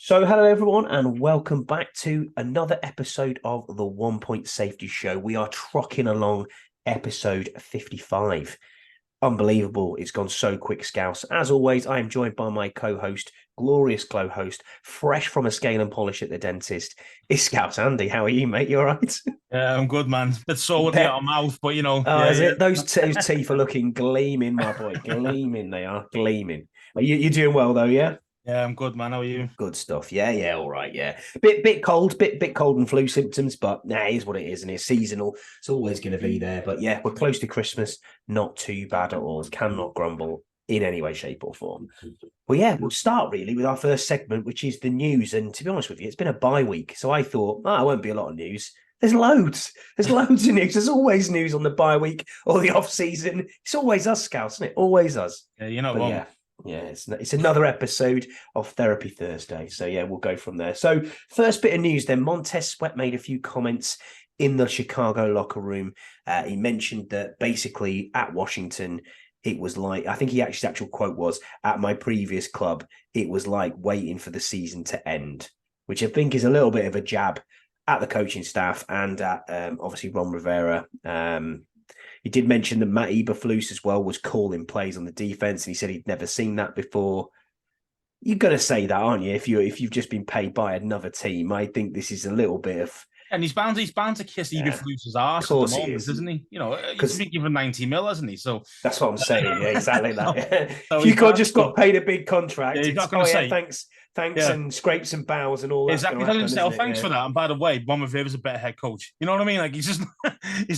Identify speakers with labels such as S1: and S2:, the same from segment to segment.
S1: So, hello everyone, and welcome back to another episode of the 1 Point Safety Show. We are trocking along episode 55. Unbelievable. It's gone so quick, Scouse. As always, I am joined by my co-host, glorious co-host, fresh from a scale and polish at the dentist. It's Scouse Andy. How are you, mate? You all right?
S2: Yeah, I'm good, man. Bit sore with the
S1: Bet.
S2: out of mouth, but
S1: Oh,
S2: yeah,
S1: is
S2: yeah.
S1: it? Those teeth are looking gleaming, my boy. Gleaming, they are. Gleaming. You're doing well, though, yeah?
S2: Yeah, I'm good, man. How are you?
S1: Good stuff. Yeah, all right. Yeah, bit cold, bit cold and flu symptoms, but nah, it is what it is, and it's seasonal. It's always going to be there. But yeah, we're close to Christmas. Not too bad at all. Cannot grumble in any way, shape, or form. Well, yeah, we'll start really with our first segment, which is the news. And to be honest with you, it's been a bye week, so I thought, it won't be a lot of news. There's loads. There's loads of news. There's always news on the bye week or the off season. It's always us, Scouts, isn't it? Always us.
S2: Yeah, you're not
S1: But
S2: wrong.
S1: yeah, it's another episode of Therapy Thursday. So yeah, we'll go from there. So first bit of news then, Montez Sweat made a few comments in the Chicago locker room. He mentioned that basically at Washington, it was like, I think his actual quote was, at my previous club, it was like waiting for the season to end, which I think is a little bit of a jab at the coaching staff and at obviously Ron Rivera. He did mention that Matt Eberflus as well was calling plays on the defense, and he said he'd never seen that before. You're going to say that, aren't you? If you've just been paid by another team, I think this is a little bit of.
S2: And he's bound to kiss
S1: Yeah,
S2: Eberflus's
S1: of
S2: arse at the
S1: course he
S2: moment,
S1: is,
S2: isn't he? He's
S1: because
S2: been given 90 mil, hasn't he? So
S1: that's what I'm saying. Yeah, exactly
S2: so,
S1: that.
S2: so
S1: If you
S2: he's
S1: got
S2: bound
S1: just
S2: to,
S1: got paid a big
S2: yeah,
S1: contract,
S2: he's
S1: it's
S2: not going to say,
S1: thanks,
S2: yeah,
S1: and scrapes and bows and all that's going
S2: exactly.
S1: to
S2: He's not
S1: happen,
S2: going to say, oh,
S1: isn't it?
S2: thanks
S1: Yeah.
S2: for that. And by the way, Ron Rivera's a better head coach. You know what I mean? Like he's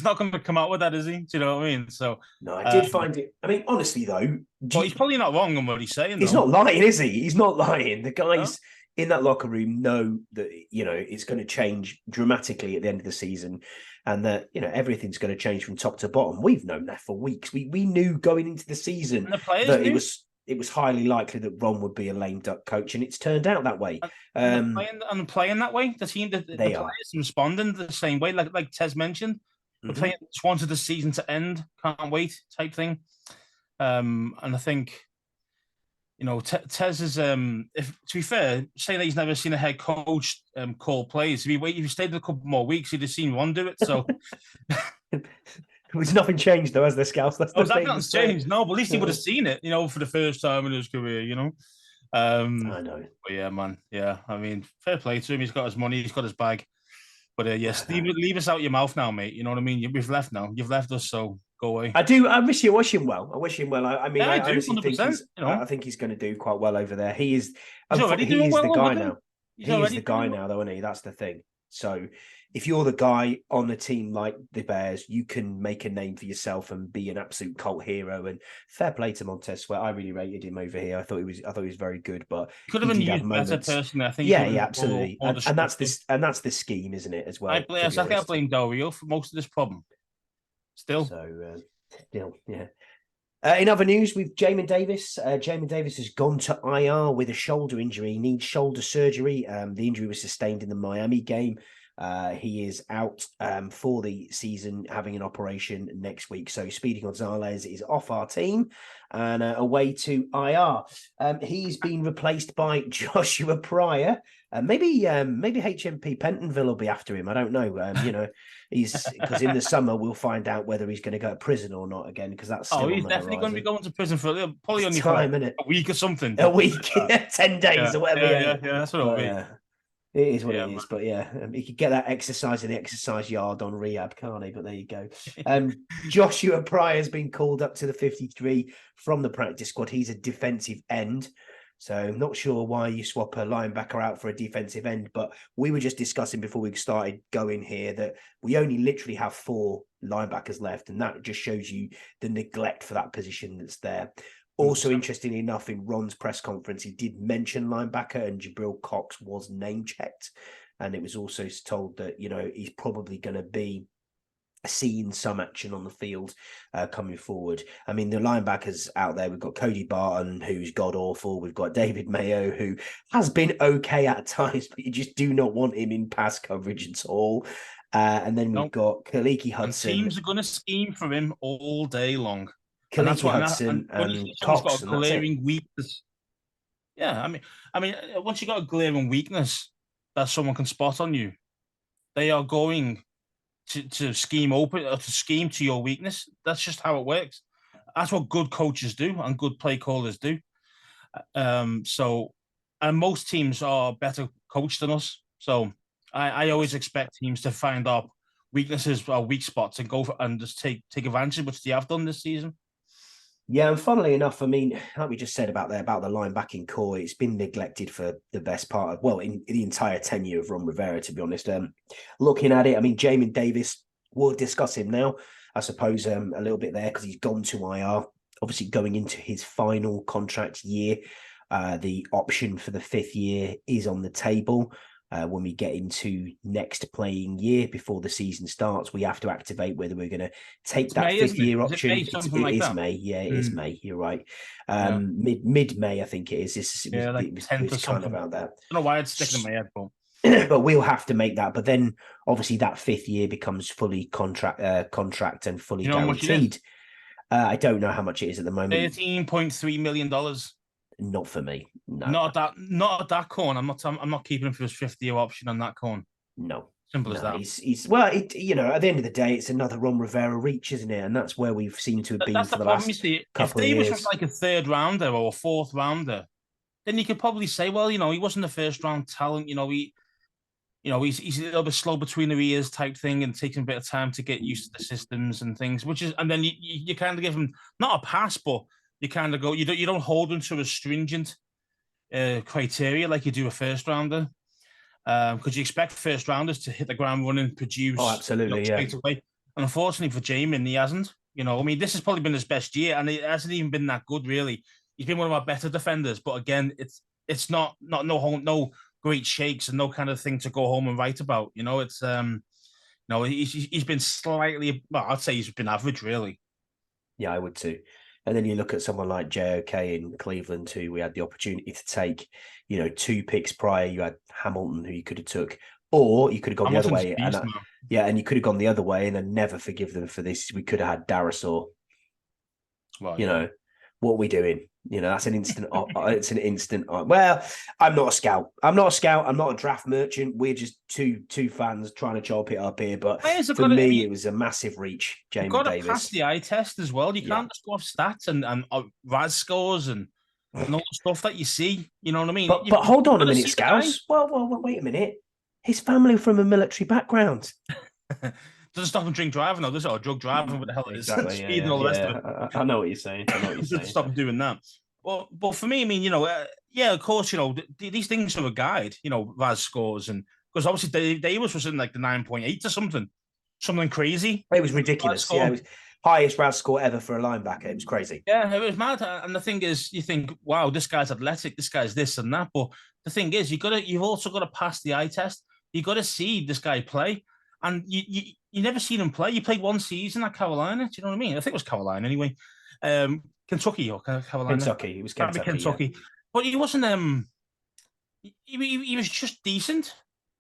S2: not going to come out with that, is he? Do you know what I mean? So,
S1: No, I did
S2: um,
S1: find it. I mean, honestly though,
S2: but he's probably not wrong on what he's saying,
S1: he's
S2: though.
S1: not lying, is he? He's not lying. The
S2: No?
S1: guys in that locker room know that it's going to change dramatically at the end of the season, and that everything's going to change from top to bottom. We've known that for weeks. We knew going into the season
S2: And the players
S1: that
S2: knew.
S1: it was highly likely that Ron would be a lame duck coach, and it's turned out that way.
S2: And they're playing that way. The
S1: They are.
S2: players responding the same way, like Tez mentioned. We're
S1: Mm-hmm.
S2: playing just wanted the season to end, can't wait type thing. And I think Tez is if to be fair, saying that he's never seen a head coach call plays. If he stayed a couple more weeks, he'd have seen one do it. So
S1: There's nothing changed though, as the Scouts. That's
S2: oh,
S1: the
S2: that
S1: thing.
S2: nothing's
S1: So
S2: changed. No, but at least he would have seen it, for the first time in his career.
S1: I know.
S2: But yeah, man. Yeah, I mean, fair play to him. He's got his money. He's got his bag. But yes, leave us out your mouth now, mate. You know what I mean? We've left now. You've left us, so go away.
S1: I do. I wish him well. I wish him well. I mean,
S2: Yeah, I
S1: I
S2: do,
S1: honestly think
S2: 100%.
S1: I think he's going to do quite well over there. He is.
S2: He's already
S1: He
S2: doing
S1: is the
S2: well over
S1: guy
S2: there.
S1: now.
S2: He's
S1: He is
S2: already
S1: the guy
S2: doing well.
S1: now, though, isn't he? That's the thing. So, if you're the guy on a team like the Bears, you can make a name for yourself and be an absolute cult hero. And fair play to Montez Sweat. I really rated him over here. I thought he was very good, but
S2: Could have
S1: he
S2: been
S1: did have
S2: used better,
S1: moments.
S2: personally. I think he
S1: Yeah,
S2: could have
S1: yeah,
S2: been
S1: absolutely.
S2: more
S1: And that's
S2: destructive.
S1: that's the scheme, isn't it? As well,
S2: I
S1: to be
S2: think I
S1: honest.
S2: blame Del Rio for most of this problem. Still.
S1: So, still, yeah. In other news, with Jamin Davis, Jamin Davis has gone to IR with a shoulder injury. He needs shoulder surgery. The injury was sustained in the Miami game. He is out for the season, having an operation next week. So Speedy Gonzalez is off our team and away to IR. He's been replaced by Joshua Pryor. Maybe HMP Pentonville will be after him. I don't know. He's because in the summer we'll find out whether he's going to go to prison or not again, because that's still
S2: He's
S1: on the
S2: definitely going to be
S1: horizon.
S2: going to prison for probably only
S1: Time,
S2: for
S1: innit?
S2: a week or something.
S1: A
S2: But
S1: week, 10 days
S2: yeah,
S1: or whatever.
S2: yeah. That's what it'll
S1: But,
S2: be.
S1: it is what
S2: Yeah,
S1: it
S2: man.
S1: is. But yeah, he could get that exercise in the exercise yard on rehab, can't he? But there you go. Joshua Pryor has been called up to the 53 from the practice squad. He's a defensive end. So not sure why you swap a linebacker out for a defensive end, but we were just discussing before we started going here that we only literally have 4 linebackers left, and that just shows you the neglect for that position that's there. Also, interestingly enough, in Ron's press conference, he did mention linebacker, and Jabril Cox was name checked, and it was also told that he's probably going to be seeing some action on the field coming forward. I mean, the linebackers out there, we've got Cody Barton, who's god awful. We've got David Mayo, who has been okay at times, but you just do not want him in pass coverage at all. And then we've got Kaliki
S2: And
S1: Hudson.
S2: teams are going to scheme for him all day long. And that's
S1: Kaliki
S2: what.
S1: Hudson
S2: And when
S1: and
S2: someone's got
S1: Cox,
S2: a
S1: and that's it.
S2: glaring weakness, Yeah, once you got a glaring weakness that someone can spot on you, they are going to scheme open or to scheme to your weakness. That's just how it works. That's what good coaches do and good play callers do. So, and most teams are better coached than us. So, I always expect teams to find our weaknesses or weak spots and go for and just take advantage, which they have done this season.
S1: Yeah, and funnily enough, I mean, like we just said about the line backing core, it's been neglected for the best part of, well, in the entire tenure of Ron Rivera, to be honest. Looking at it, I mean, Jamin Davis, we'll discuss him now, I suppose, a little bit there because he's gone to IR, obviously going into his final contract year. The option for the 5th year is on the table. When we get into next playing year before the season starts, we have to activate whether we're going to take that
S2: May,
S1: 5th year
S2: is
S1: option.
S2: May, something like that?
S1: May. Yeah, it is May. You're right.
S2: Yeah.
S1: Mid May, I think it is.
S2: Like
S1: It
S2: 10th or
S1: was kind
S2: something.
S1: of around that.
S2: I don't know why it's sticking in my head, but
S1: But we'll have to make that. But then obviously that 5th year becomes fully contract and fully
S2: you know how much it is?
S1: guaranteed. I don't know how much it is at the moment.
S2: $13.3 million.
S1: Not for me. No.
S2: Not at that corn. I'm not keeping him for his 50-year option on that corn.
S1: No.
S2: Simple as that.
S1: He's well, at the end of the day, it's another Ron Rivera reach, isn't it? And that's where we've seemed to have been
S2: That's
S1: for
S2: the
S1: the
S2: problem.
S1: last
S2: You see, if
S1: couple of
S2: Davis
S1: years.
S2: was like a 3rd rounder or a 4th rounder, then you could probably say, well, he wasn't a 1st round talent. He's a little bit slow between the ears type thing, and takes him a bit of time to get used to the systems and things. And then you kind of give him not a pass, but you kind of go, you don't hold him to a stringent criteria like you do a 1st rounder. Because you expect 1st rounders to hit the ground running, produce
S1: absolutely,
S2: straight away. And unfortunately for Jamin, he hasn't. This has probably been his best year, and it hasn't even been that good, really. He's been one of our better defenders, but again, it's not no great shakes and no kind of thing to go home and write about. He's been slightly. Well, I'd say he's been average, really.
S1: Yeah, I would too. And then you look at someone like JOK in Cleveland, who we had the opportunity to take, 2 picks prior. You had Hamilton, who you could have took, or you could have gone the other way. And you could have gone the other way, and then never forgive them for this. We could have had Darasaur. Well, what are we doing? That's an instant. It's an instant. Well, I'm not a scout. I'm not a draft merchant. We're just two fans trying to chop it up here. But for me, it was a massive reach. Jamin Davis.
S2: You've got to pass the eye test as well. You can't just go off stats and RAS scores and all the stuff that you see. You know what I mean?
S1: But hold on a minute, Scouse. Well, wait a minute. His family from a military background.
S2: Doesn't stop him drink driving, though, does it? Or drug driving, what the hell it is.
S1: Exactly,
S2: Speed and all the rest of it.
S1: I know what you're saying.
S2: Doesn't stop him doing that. Well, but for me, I mean, of course, these things are a guide, RAS scores. And because obviously Davis was in like the 9.8 or something crazy.
S1: It was ridiculous. Yeah, it was highest RAS score ever for a linebacker. It was crazy.
S2: Yeah, it was mad. And the thing is, you think, wow, this guy's athletic, this guy's this and that. But the thing is, you've also got to pass the eye test. You got to see this guy play. And you never seen him play. You played one season at Carolina. Do you know what I mean? I think it was Carolina anyway. Kentucky or Carolina.
S1: Kentucky. It was Kentucky.
S2: Yeah. But he wasn't. He was just decent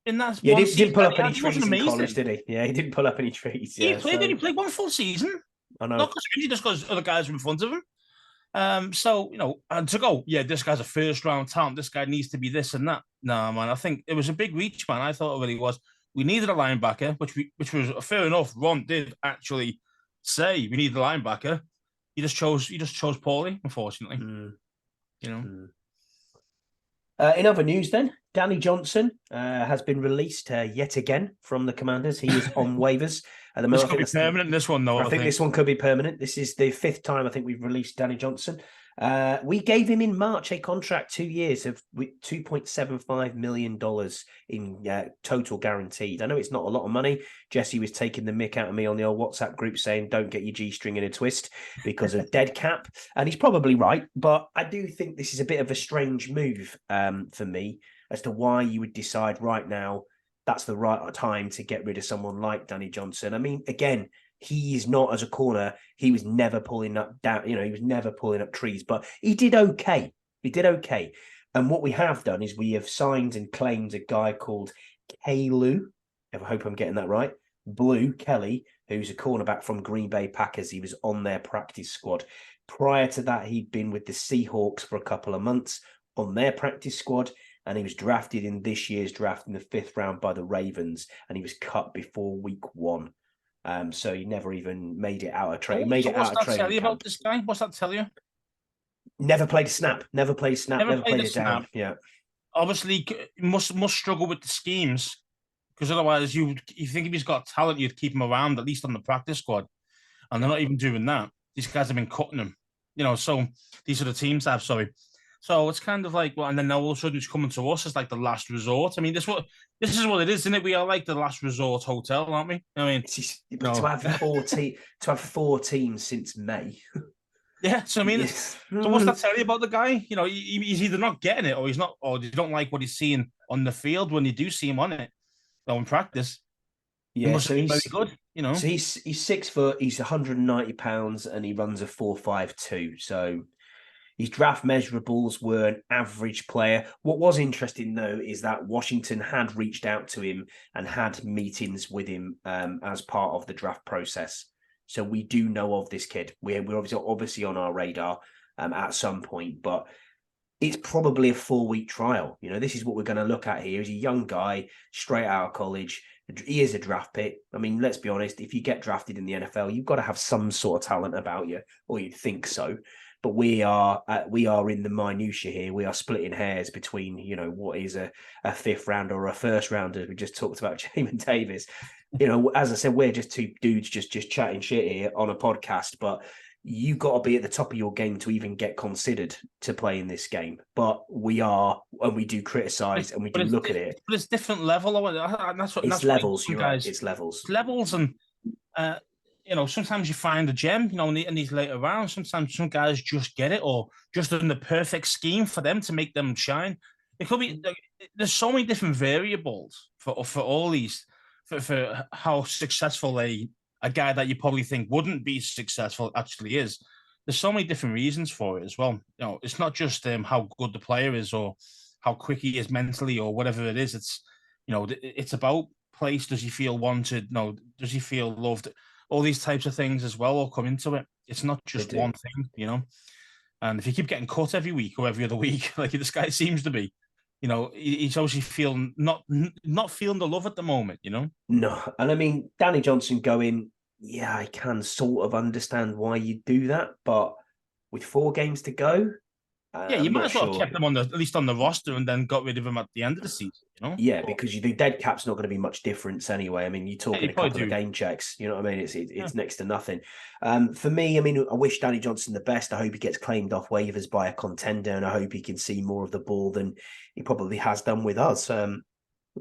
S2: in that.
S1: Yeah, he didn't pull up any trees in college, did he? Yeah, he didn't pull up any trees.
S2: He played one full season.
S1: I know.
S2: Not because other guys were in front of him. And to go, yeah, this guy's a 1st round talent. This guy needs to be this and that. No, man, I think it was a big reach, man. I thought it really was. We needed a linebacker, which was fair enough. Ron did actually say we needed a linebacker. You just chose poorly, unfortunately.
S1: In other news, then, Danny Johnson has been released yet again from the Commanders. He is on waivers at the moment.
S2: This could be permanent. This one, though.
S1: I think this one could be permanent. This is the 5th time I think we've released Danny Johnson. We gave him in March a contract 2 years of $2.75 million in total guaranteed. I know it's not a lot of money. Jesse was taking the mick out of me on the old WhatsApp group saying, don't get your G-string in a twist because of dead cap. And he's probably right. But I do think this is a bit of a strange move for me as to why you would decide right now that's the right time to get rid of someone like Danny Johnson. I mean, again, he is not as a corner. He was never pulling up down. He was never pulling up trees, but he did okay. And what we have done is we have signed and claimed a guy called Kalu. I hope I'm getting that right. Blue Kelly, who's a cornerback from Green Bay Packers. He was on their practice squad. Prior to that, he'd been with the Seahawks for a couple of months. on their practice squad, and he was drafted in this year's draft in the 5th round by the Ravens, and he was cut before week 1. So he never even made it out of training.
S2: So what's that tell you about this guy? What's that tell you?
S1: Never played a snap. Never played a snap. Never played a down. Yeah.
S2: Obviously, must struggle with the schemes, because otherwise, you think if he's got talent, you'd keep him around at least on the practice squad, and they're not even doing that. These guys have been cutting him, So these are the teams that have. Sorry. So it's kind of like, well, and then all of a sudden it's coming to us as like the last resort. I mean, this is what it is, isn't it? We are like the last resort hotel, aren't we? I mean,
S1: to have 4 teams since May.
S2: Yeah, so I mean, yes. So what's that tell you about the guy? He's either not getting it, or he's not, or you don't like what he's seeing on the field when you do see him on it, or in practice.
S1: Yeah, so he's
S2: very good.
S1: So he's 6 foot, he's 190 pounds, and he runs a 4.52. So his draft measurables were an average player. What was interesting, though, is that Washington had reached out to him and had meetings with him as part of the draft process. So we do know of this kid. We're obviously on our radar at some point, but it's probably a 4-week trial. This is what we're going to look at here. He's a young guy, straight out of college. He is a draft pick. I mean, let's be honest. If you get drafted in the NFL, you've got to have some sort of talent about you, or you'd think so. But we are in the minutiae here. We are splitting hairs between, what is a 5th rounder or a 1st rounder. We just talked about Jamin Davis. As I said, we're just 2 dudes just chatting shit here on a podcast. But you got to be at the top of your game to even get considered to play in this game. But we are, and we do criticize, and we do look at it.
S2: But it's different level.
S1: That's levels. You're right. It's levels.
S2: Levels, and sometimes you find a gem, in these later rounds. Sometimes some guys just get it, or just in the perfect scheme for them to make them shine. It could be. There's so many different variables for all these, for how successful a guy that you probably think wouldn't be successful actually is. There's so many different reasons for it as well. It's not just how good the player is or how quick he is mentally or whatever it is. It's it's about place. Does he feel wanted? No. Does he feel loved? All these types of things as well all come into it. It's not just one thing, And if you keep getting cut every week or every other week, like this guy seems to be, he's obviously feeling not feeling the love at the moment,
S1: No, and I mean Danny Johnson going, yeah, I can sort of understand why you do that, but with 4 games to go,
S2: yeah, you might as well have kept him at least on the roster and then got rid of him at the end of the season,
S1: Yeah, because the dead cap's not going to be much difference anyway. I mean, you're talking a couple of game checks, you know what I mean? It's next to nothing. For me, I mean, I wish Danny Johnson the best. I hope he gets claimed off waivers by a contender, and I hope he can see more of the ball than he probably has done with us.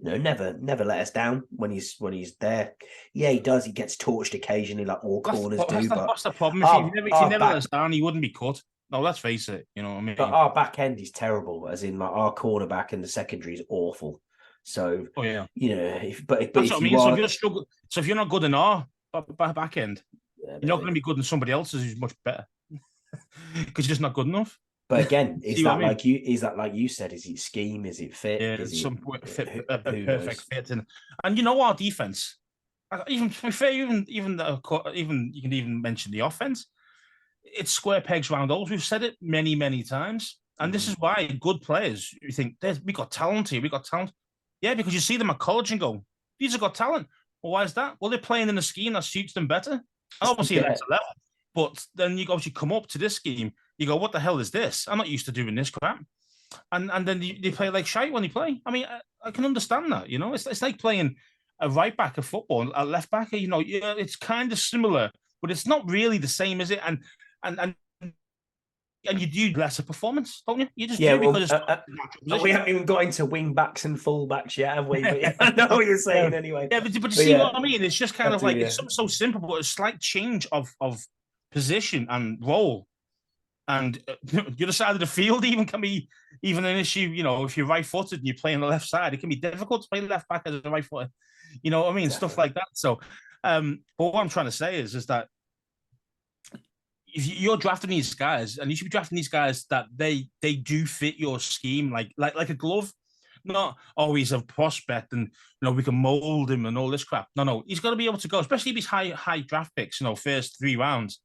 S1: Never let us down when he's there. Yeah, he does. He gets torched occasionally, like all corners do. But
S2: what's the problem? If you never let us down, he wouldn't be cut. No, let's face it. You know what I mean?
S1: But our back end is terrible, as in like our cornerback and the secondary is awful. So, if
S2: I mean. So if you're not good in our back end, you're not going to be good in somebody else's who's much better because you're just not good enough.
S1: But again, is that like you said? Is it scheme? Is it fit?
S2: Yeah, is some fit, a perfect fit, and our defense. Even to be fair, even you can even mention the offense. It's square pegs round holes. We've said it many, many times, and this is why good players. You think we got talent here. We got talent. Yeah, because you see them at college and go, these have got talent. Well, why is that? Well, they're playing in a scheme that suits them better. Obviously, that's a level. But then you obviously come up to this scheme. You go, what the hell is this? I'm not used to doing this crap. And then they play like shite when they play. I mean, I can understand that. It's like playing a right back of football, a left back. It's kind of similar, but it's not really the same, is it? And you do lesser performance, don't you? You just do because
S1: we haven't even got into wing backs and full backs yet, have we? But I know what you're saying anyway.
S2: Yeah, but you see what I mean? It's just kind of like it's so simple, but a slight change of position and role. And the other side of the field even can be an issue. If you're right-footed and you play on the left side, it can be difficult to play left back as a right footer. You know what I mean? Exactly. Stuff like that. So, but what I'm trying to say is that if you're drafting these guys, and you should be drafting these guys that they do fit your scheme, like a glove. Not always a prospect, and we can mold him and all this crap. No, he's got to be able to go, especially if he's high draft picks. First 3 rounds.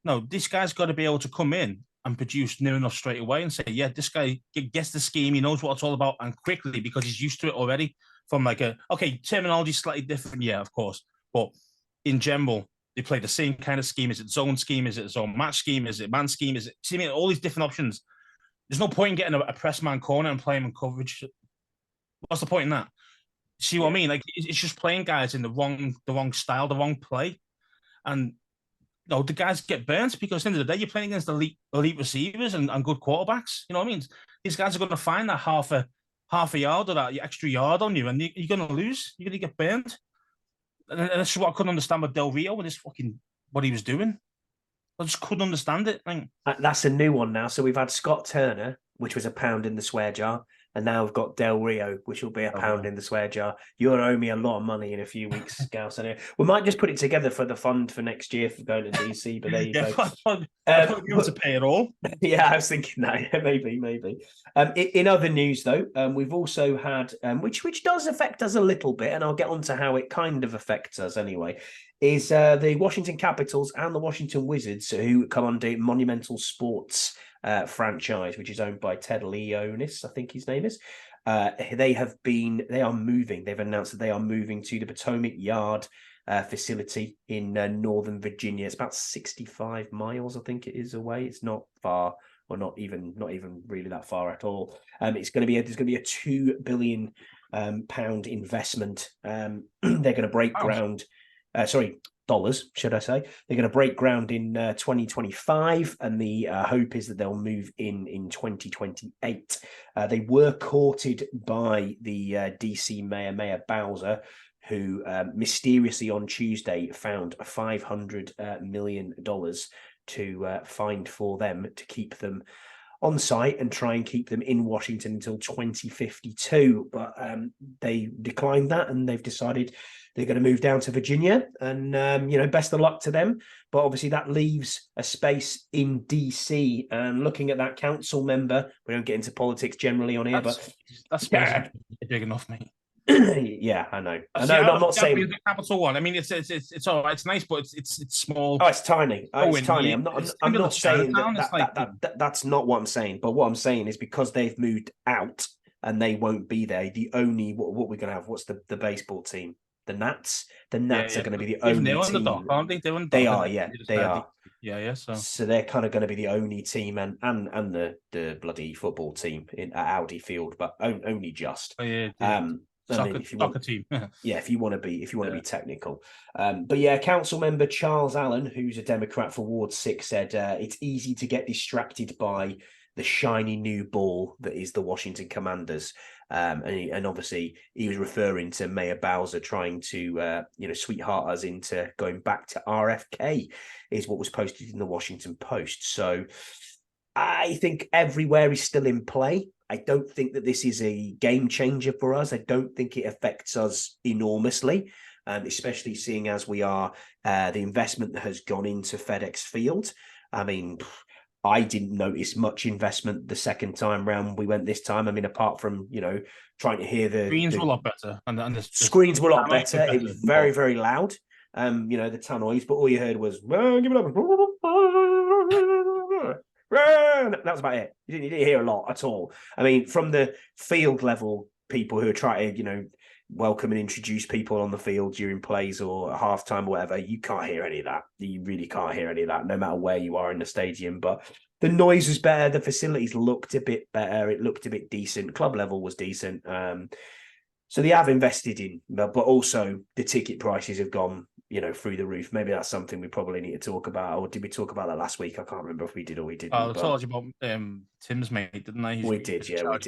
S2: No, this guy's got to be able to come in and produce near enough straight away and say, yeah, this guy gets the scheme, he knows what it's all about, and quickly because he's used to it already. From like terminology slightly different, yeah, of course, but in general, they play the same kind of scheme. Is it zone scheme? Is it zone match scheme? Is it man scheme? Is it? See, I mean, all these different options. There's no point in getting a press man corner and playing him in coverage. What's the point in that? See what I mean? Like it's just playing guys in the wrong style, the wrong play, and the guys get burnt because at the end of the day, you're playing against elite receivers and good quarterbacks. You know what I mean? These guys are going to find that half a yard or that extra yard on you, and you're going to lose. You're going to get burnt. And that's what I couldn't understand with Del Rio with this what he was doing. I just couldn't understand it.
S1: That's a new one now. So we've had Scott Turner, which was a pound in the swear jar. And now we've got Del Rio, which will be a pound in the swear jar. You'll owe me a lot of money in a few weeks, Gauss. We might just put it together for the fund for next year for going to DC, but there you go.
S2: I don't want to pay it all.
S1: Yeah, I was thinking that. maybe. In other news, though, we've also had, which does affect us a little bit, and I'll get on to how it kind of affects us anyway, is the Washington Capitals and the Washington Wizards, who come under Monumental Sports franchise, which is owned by Ted Leonis, I think his name is. They are moving. They've announced that they are moving to the Potomac Yard facility in Northern Virginia. It's about 65 miles, I think it is, away. It's not far, or not even really that far at all. There's going to be a £2 billion pound investment. They're going to break ground. Dollars, should I say. They're going to break ground in 2025, and the hope is that they'll move in 2028. They were courted by the DC Mayor Bowser, who mysteriously on Tuesday found $500 million to find for them to keep them on site and try and keep them in Washington until 2052. But they declined that, and they've decided they're going to move down to Virginia, and best of luck to them. But obviously that leaves a space in DC, and looking at that council member, we don't get into politics generally on here,
S2: that's big enough, mate.
S1: Yeah, I know. I'm not saying
S2: the capital one. I mean, it's all right. It's nice, but it's small.
S1: Oh, it's tiny. It's tiny. I'm not saying that's not what I'm saying. But what I'm saying is because they've moved out and they won't be there. The only what we're going to have. What's the baseball team? The Nats. The Nats are going to be the only team.
S2: The dock, aren't they?
S1: They are. Yeah, they are.
S2: Yeah.
S1: So they're kind of going to be the only team, and the bloody football team at Audi Field, but only just.
S2: Oh, yeah. Soccer team.
S1: Yeah, if you want to be technical. But yeah, council member Charles Allen, who's a Democrat for Ward 6, said it's easy to get distracted by the shiny new ball that is the Washington Commanders. And obviously he was referring to Mayor Bowser trying to sweetheart us into going back to RFK, is what was posted in the Washington Post. So I think everywhere is still in play. I don't think that this is a game changer for us. I don't think it affects us enormously, especially seeing as we are the investment that has gone into FedEx Field. I mean, I didn't notice much investment the second time round we went this time. I mean, apart from, trying to hear the
S2: screens were a lot better. And the
S1: screens were a lot better. It was very, very loud. The tannoys, but all you heard was, give it up. That was about it. You didn't hear a lot at all. I mean, from the field level people who are trying to, welcome and introduce people on the field during plays or halftime or whatever, you can't hear any of that. You really can't hear any of that, no matter where you are in the stadium. But the noise was better. The facilities looked a bit better. It looked a bit decent. Club level was decent. So they have invested in, but also the ticket prices have gone, through the roof. Maybe that's something we probably need to talk about. Or did we talk about that last week? I can't remember if we did or we didn't.
S2: I told you about Tim's mate, didn't I?
S1: We did, yeah.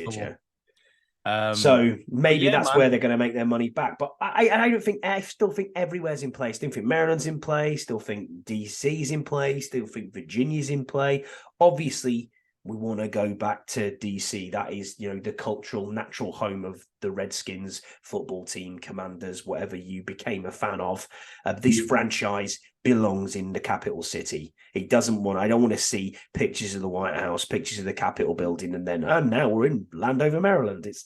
S1: So maybe that's where they're going to make their money back. But I still think everywhere's in play. Still think Maryland's in play. Still think DC's in play. Still think Virginia's in play. Obviously, we want to go back to DC. That is, the cultural, natural home of the Redskins football team, Commanders, whatever you became a fan of. This franchise belongs in the capital city. I don't want to see pictures of the White House, pictures of the Capitol building, and then, now we're in Landover, Maryland. It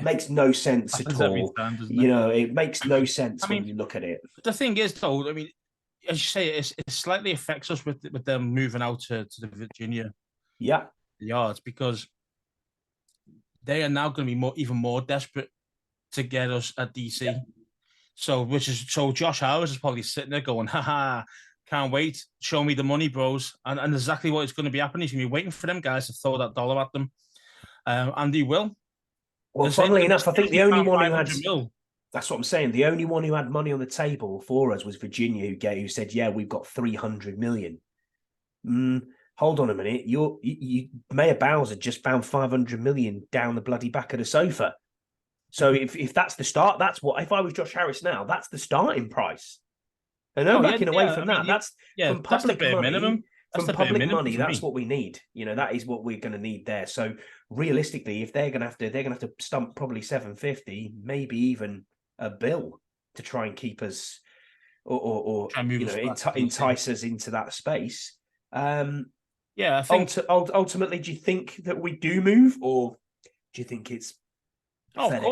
S1: makes no sense at all. It makes no sense when you look at it.
S2: The thing is, though, I mean, as you say, it slightly affects us with them moving out to the Virginia.
S1: Yeah.
S2: yards, because they are now going to be even more desperate to get us at DC. Yeah. So Josh Howard is probably sitting there going, haha, can't wait. Show me the money, bros. And exactly what is going to be happening. He's going to be waiting for them guys to throw that dollar at them. And he will.
S1: Well, funnily enough, I think the only one who had...
S2: mil.
S1: That's what I'm saying. The only one who had money on the table for us was Virginia, who said, yeah, we've got 300 million. Hold on a minute. Mayor Bowser just found 500 million down the bloody back of the sofa. So if that's the start, that's what, if I was Josh Harris now, that's the starting price. And no backing away from that. That's from public money. Minimum. From public money, that's what we need. That is what we're going to need there. So realistically, if they're going to have to stump probably 750, maybe even a bill to try and keep us or entice us into that space.
S2: I think
S1: ultimately, do you think that we do move, or do you think it's FedEx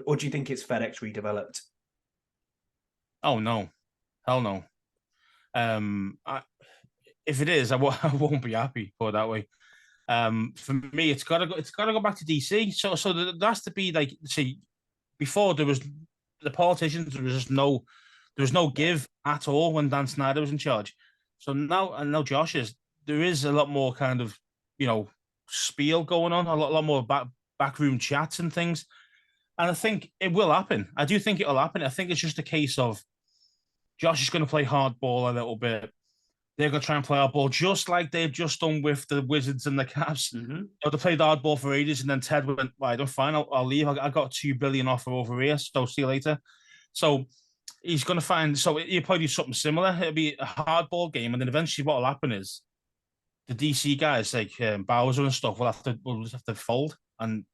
S1: or do you think it's FedEx redeveloped?
S2: Oh no, hell no. If it is, I won't be happy. Put it that way. For me, it's got to go back to DC. So there has to be, like, see, before there was the politicians, there was no give at all when Dan Snyder was in charge. So now Josh is. There is a lot more kind of, spiel going on, a lot more backroom chats and things. And I think it will happen. I do think it will happen. I think it's just a case of Josh is going to play hardball a little bit. They're going to try and play hardball just like they've just done with the Wizards and the Cavs. Mm-hmm. They played hardball for ages, and then Ted went, right, I'm fine, I'll leave. I got $2 billion offer over here, so see you later. So he's going to find, so he'll probably do something similar. It'll be a hardball game, and then eventually what will happen is the DC guys, like Bowser and stuff, we'll just have to fold and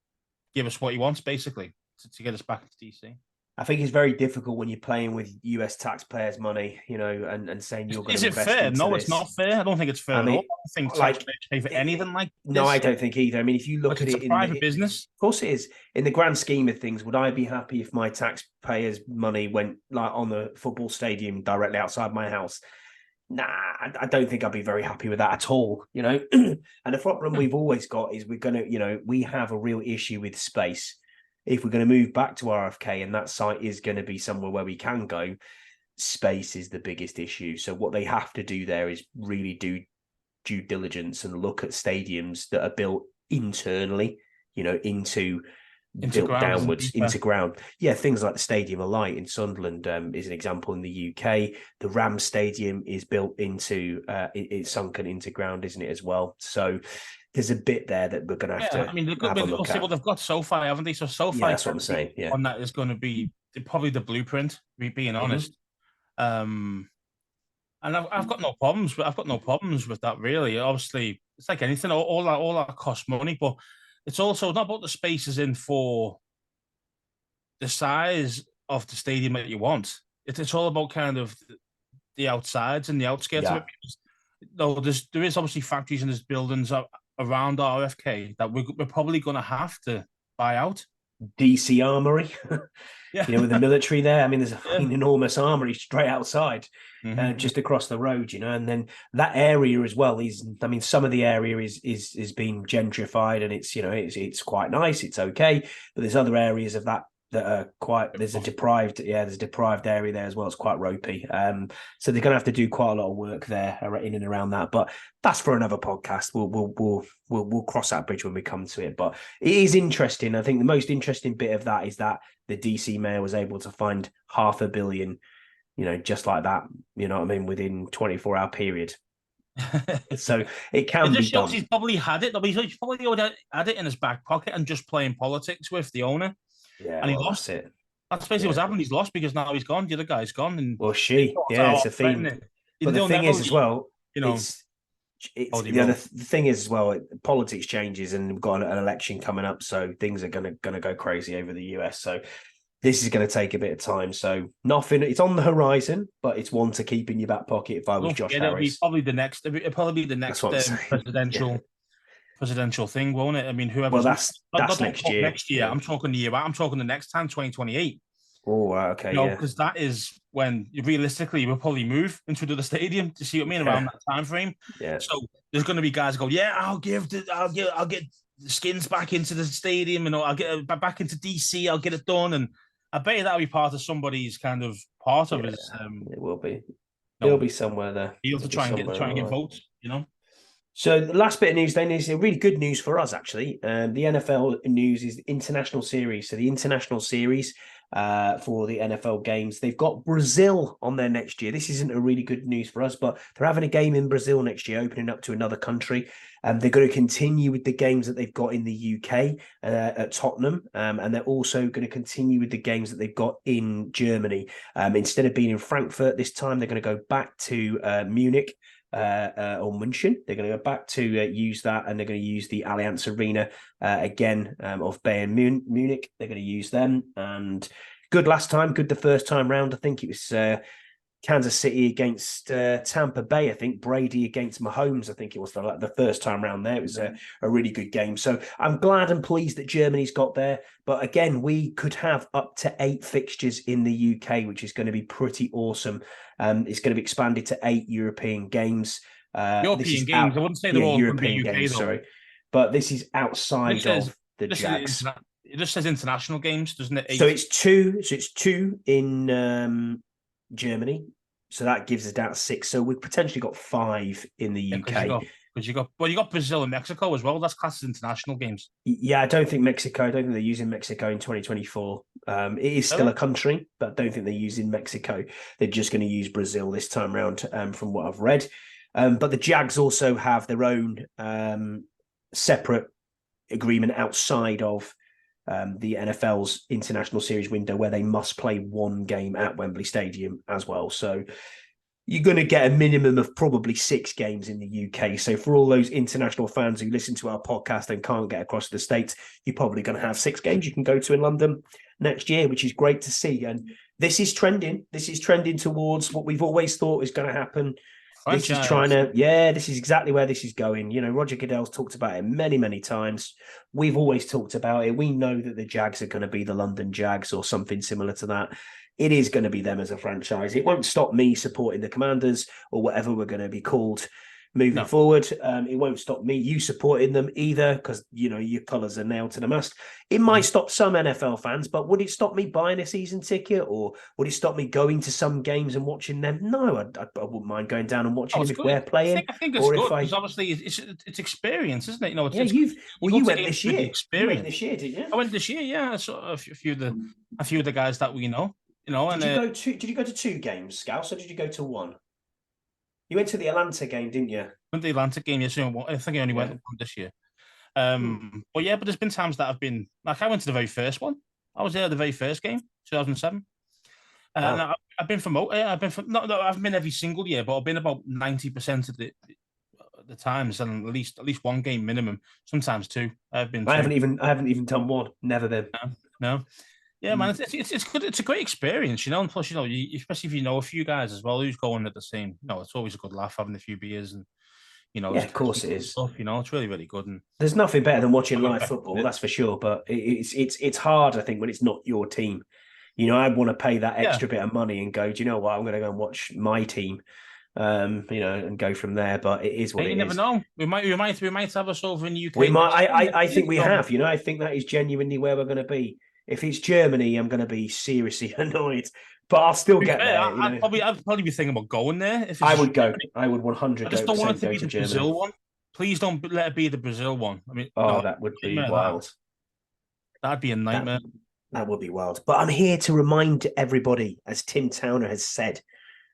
S2: give us what he wants, basically, to get us back to DC.
S1: I think it's very difficult when you're playing with US taxpayers' money, and saying you're going to invest.
S2: Is it fair? No,
S1: this.
S2: It's not fair. I don't think it's fair at all. I don't think taxpayers pay for anything like this.
S1: No, I don't think either. I mean, if you look at it
S2: in private business,
S1: of course it is. In the grand scheme of things, would I be happy if my taxpayers' money went like on the football stadium directly outside my house? Nah, I don't think I'd be very happy with that at all. And the problem we've always got is we have a real issue with space. If we're going to move back to RFK and that site is going to be somewhere where we can go, space is the biggest issue. So what they have to do there is really do due diligence and look at stadiums that are built internally, into built downwards into ground. Yeah, things like the Stadium of Light in Sunderland is an example in the UK. The Rams Stadium is built into, it's sunken into ground, isn't it, as well? So there's a bit there that we're going to have to. I mean,
S2: we'll see what they've got SoFi, haven't they? So SoFi,
S1: that's what I'm saying. Yeah,
S2: on that is going to be probably the blueprint. Being honest, and I've got no problems. I've got no problems with that, really. Obviously, it's like anything. All that costs money, but it's also not about the spaces in for the size of the stadium that you want. It's all about kind of the outsides and the outskirts of it. Because, there is obviously factories and there's buildings around RFK that we're probably going to have to buy out.
S1: DC Armory, with the military there. I mean, there's an enormous armory straight outside, just across the road, and then that area as well is, I mean, some of the area is being gentrified and it's, it's quite nice. It's okay. But there's other areas of that are quite, there's a deprived area there as well. It's quite ropey. So they're going to have to do quite a lot of work there in and around that, but that's for another podcast. We'll cross that bridge when we come to it, but it is interesting. I think the most interesting bit of that is that the DC mayor was able to find $500 million, just like that, within 24-hour period. So it can be done.
S2: He's probably had it. He's probably already had it in his back pocket and just playing politics with the owner.
S1: Yeah,
S2: and he lost
S1: it.
S2: That's basically what's happened. He's lost because now he's gone. The other guy's gone. And
S1: it's a theme. But the thing is, as well, the thing is, as well, politics changes, and we've got an election coming up, so things are going to go crazy over the US. So this is going to take a bit of time. So nothing. It's on the horizon, but it's one to keep in your back pocket. If I was Josh Harris,
S2: it'll be probably the next presidential thing, won't it? I mean, whoever.
S1: Well, that's next year.
S2: Next year, I'm talking the year. I'm talking the next time, 2028.
S1: Oh, okay.
S2: Because that is when realistically we'll probably move into the stadium. To see what I mean around that time frame.
S1: Yeah.
S2: So there's going to be guys go, yeah, I'll get the skins back into the stadium, and I'll get it back into DC. I'll get it done, and I bet you that'll be part of somebody's kind of part of
S1: Yeah,
S2: his.
S1: it will be.
S2: You
S1: It'll
S2: know,
S1: be somewhere there.
S2: he'll
S1: It'll
S2: to
S1: be
S2: try and
S1: somewhere
S2: get
S1: along.
S2: votes. You know.
S1: So the last bit of news then is a really good news for us, actually. The NFL news is the international series. So the international series for the NFL games, they've got Brazil on there next year. This isn't a really good news for us, but they're having a game in Brazil next year, opening up to another country. They're going to continue with the games that they've got in the UK at Tottenham, and they're also going to continue with the games that they've got in Germany. Instead of being in Frankfurt this time, they're going to go back to Munich. Or München. They're going to go back to use that, and they're going to use the Allianz Arena again of Bayern Munich. They're going to use them, and good last time, good the first time round. I think it was Kansas City against Tampa Bay. I think Brady against Mahomes. I think it was the first time round there. It was a really good game. So I'm glad and pleased that Germany's got there. But again, we could have up to 8 fixtures in the UK, which is going to be pretty awesome. It's going to be expanded to 8 European games.
S2: European games. I wouldn't say they're all
S1: European
S2: UK,
S1: games.
S2: though.
S1: Sorry, but this is outside of the Jags.
S2: It just says international games, doesn't it? 8.
S1: So it's 2. So it's 2 in Germany. So that gives us down to 6. So we've potentially got 5 in the UK.
S2: Because you got Brazil and Mexico as well. That's classed as international games.
S1: Yeah, I don't think they're using Mexico in 2024. It is still a country, but I don't think they're using Mexico. They're just going to use Brazil this time around, from what I've read. But the Jags also have their own separate agreement outside of the NFL's international series window, where they must play 1 game at Wembley Stadium as well. So you're going to get a minimum of probably 6 games in the UK. So for all those international fans who listen to our podcast and can't get across to the States, you're probably going to have 6 games you can go to in London next year, which is great to see. And this is trending. This is trending towards what we've always thought is going to happen. This is exactly where this is going. You know, Roger Goodell's talked about it many, many times. We've always talked about it. We know that the Jags are going to be the London Jags or something similar to that. It is going to be them as a franchise. It won't stop me supporting the Commanders or whatever we're going to be called moving forward. It won't stop you supporting them either, because, you know, your colours are nailed to the mast. It might stop some NFL fans, but would it stop me buying a season ticket, or would it stop me going to some games and watching them? No, I wouldn't mind going down and watching them if we're playing.
S2: I think it's good, because obviously it's experience, isn't it? You know,
S1: you went this year. You went this year, didn't you?
S2: I went this year, yeah. I saw a few of the guys that we know. You know,
S1: did you go to 2 games, Scouse, or did you go to 1? You went to the Atlanta game, didn't you?
S2: Went to the Atlanta game yesterday. I think I only went one this year. But there's been times that I've been, like, I went to the very first one. I was there at the very first game, 2007. And I've been from. I haven't been every single year, but I've been about 90% of the times, and at least 1 game minimum, sometimes 2. I've been. I
S1: haven't even done 1. Never been.
S2: No. Yeah, man, it's good. It's a great experience, you know. And plus, you know, especially if you know a few guys as well who's going at the same. You know, it's always a good laugh having a few beers, and you know.
S1: Yeah, of course it is.
S2: Stuff, you know, it's really, really good. And
S1: there's nothing better than watching live football, that's for sure. But it's hard, I think, when it's not your team. You know, I want to pay that extra bit of money and go, do you know what? I'm going to go and watch my team. You know, and go from there. But it is what it is.
S2: You never know. We might have us over in the UK.
S1: We might. I think we have. You know, I think that is genuinely where we're going to be. If it's Germany, I'm going to be seriously annoyed, but I'll still get there.
S2: I'd probably be thinking about going there. If
S1: I would go. I would 100%.
S2: I just don't want it to be the
S1: Germany.
S2: Brazil one. Please don't let it be the Brazil one. I mean,
S1: that would be wild.
S2: That'd be a nightmare.
S1: That would be wild. But I'm here to remind everybody, as Tim Towner has said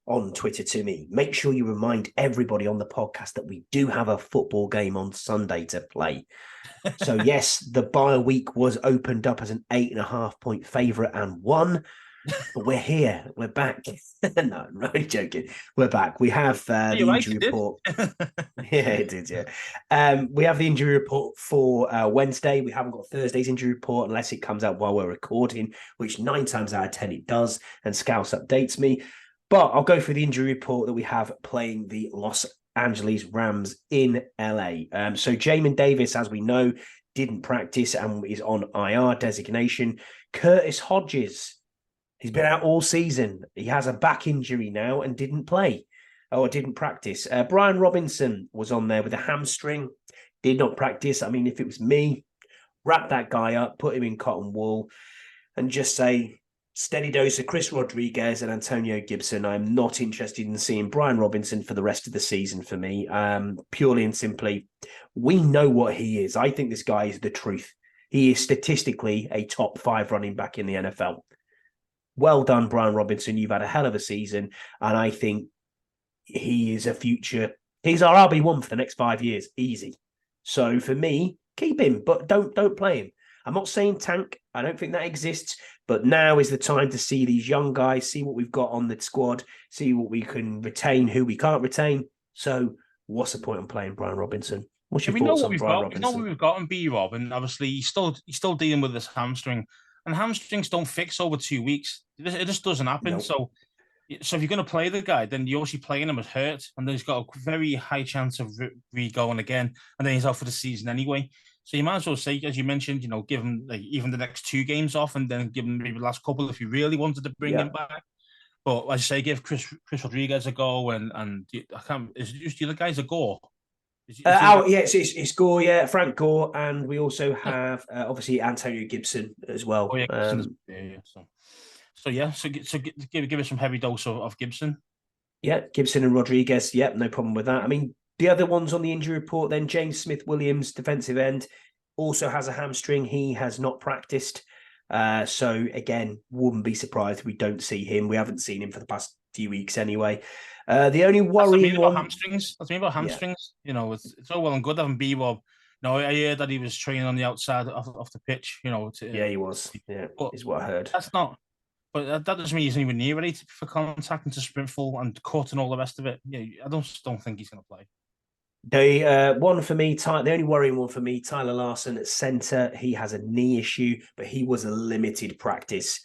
S1: on Twitter to me, make sure you remind everybody on the podcast that we do have a football game on Sunday to play. So yes, the bye week was opened up as an 8.5 point favourite and won. But we're here. We're back. No, I'm really joking. We're back. We have the injury report. Yeah, it did, yeah. We have the injury report for Wednesday. We haven't got Thursday's injury report unless it comes out while we're recording, which 9 times out of 10 it does, and Scouse updates me. But I'll go through the injury report that we have playing the Los Angeles Rams in LA. So Jamin Davis, as we know, didn't practice and is on IR designation. Curtis Hodges, he's been out all season. He has a back injury now and didn't play. or didn't practice. Brian Robinson was on there with a hamstring, did not practice. I mean, if it was me, wrap that guy up, put him in cotton wool, and just say, steady dose of Chris Rodriguez and Antonio Gibson. I'm not interested in seeing Brian Robinson for the rest of the season for me. Purely and simply, we know what he is. I think this guy is the truth. He is statistically a top 5 running back in the NFL. Well done, Brian Robinson. You've had a hell of a season. And I think he is a future. He's our RB1 for the next 5 years. Easy. So for me, keep him, but don't play him. I'm not saying tank. I don't think that exists. But now is the time to see these young guys, see what we've got on the squad, see what we can retain, who we can't retain. So what's the point in playing Brian Robinson? What's your thoughts on Brian Robinson?
S2: We know what we've got in B-Rob, and obviously he's still dealing with this hamstring. And hamstrings don't fix over 2 weeks. It just doesn't happen.
S1: Nope.
S2: So if you're going to play the guy, then you're obviously playing him at hurt, and then he's got a very high chance of re-going again, and then he's out for the season anyway. So you might as well say, as you mentioned, give him like even the next 2 games off, and then give him maybe the last couple if you really wanted to bring him back. But as I say, give Chris Rodriguez a go, and I can't. Is it just the other guys a go?
S1: It's Gore, yeah, Frank Gore, and we also have obviously Antonio Gibson as well.
S2: Oh, yeah, So give us some heavy dose of Gibson.
S1: Yeah, Gibson and Rodriguez. Yeah, no problem with that. I mean, the other ones on the injury report, then James Smith-Williams, defensive end, also has a hamstring. He has not practiced. So again, wouldn't be surprised if we don't see him. We haven't seen him for the past few weeks anyway. The only worrying one...
S2: hamstrings. That's me about hamstrings. Yeah. It's all well and good having B-Rob. I heard that he was training on the outside of the pitch.
S1: Yeah, he was. Yeah, is what I heard.
S2: That's not... But that doesn't mean he's even near ready for contact and to sprint full and cut and all the rest of it. I don't think he's going to play.
S1: The only worrying one for me, Tyler Larson at centre. He has a knee issue, but he was a limited practice,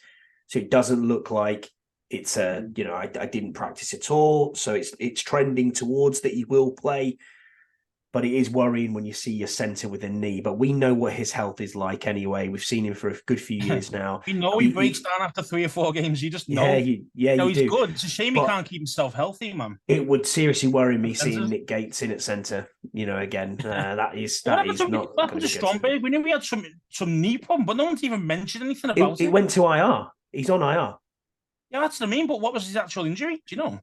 S1: so it doesn't look like it's I didn't practice at all. So it's trending towards that he will play. But it is worrying when you see your centre with a knee. But we know what his health is like anyway. We've seen him for a good few years now.
S2: We know he breaks down after 3 or 4 games. You just know.
S1: Yeah,
S2: he's good. It's a shame he can't keep himself healthy, man.
S1: It would seriously worry me seeing Nick Gates in at centre. Again, that is not.
S2: What happened to Stromberg? We knew we had some knee problem, but no one's even mentioned anything about it.
S1: He went to IR. He's on IR.
S2: Yeah, that's what I mean. But what was his actual injury? Do you know?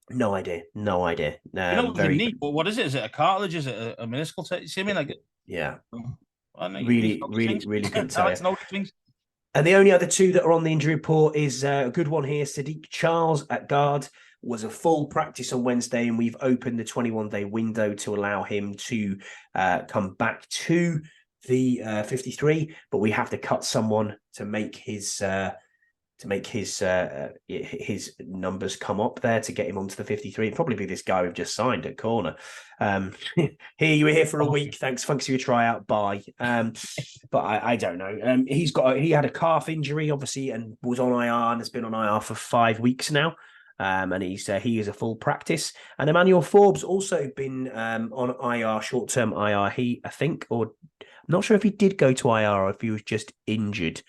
S1: No idea.
S2: Knee, but what is it? Is it a cartilage? Is it a meniscal? You see what I mean?
S1: Yeah.
S2: Really
S1: good to
S2: things.
S1: And the only other 2 that are on the injury report is a good one here. Sadiq Charles at guard was a full practice on Wednesday, and we've opened the 21-day window to allow him to come back to the 53. But we have to cut someone to make his numbers come up there to get him onto the 53. It'd probably be this guy we've just signed at corner. Here, you were here for a week. Thanks for your tryout. Bye. But I don't know. He had a calf injury, obviously, and was on IR and has been on IR for 5 weeks now. And he is a full practice. And Emmanuel Forbes also been on IR, short-term IR. I'm not sure if he did go to IR or if he was just injured.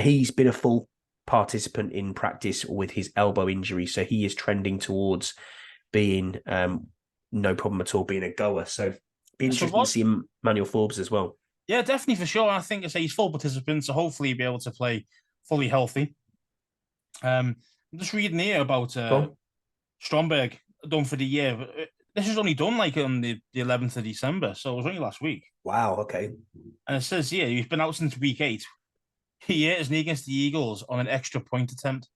S1: He's been a full participant in practice with his elbow injury, so he is trending towards being no problem at all, being a goer. So be interesting to see Emmanuel Forbes as well.
S2: Yeah, definitely for sure. I think he's full participant, so hopefully he'll be able to play fully healthy. I'm just reading here about Stromberg done for the year. This was only done like on the 11th of December, so it was only last week.
S1: Wow, okay.
S2: And it says here he's been out since week 8. He hit his knee against the Eagles on an extra point attempt.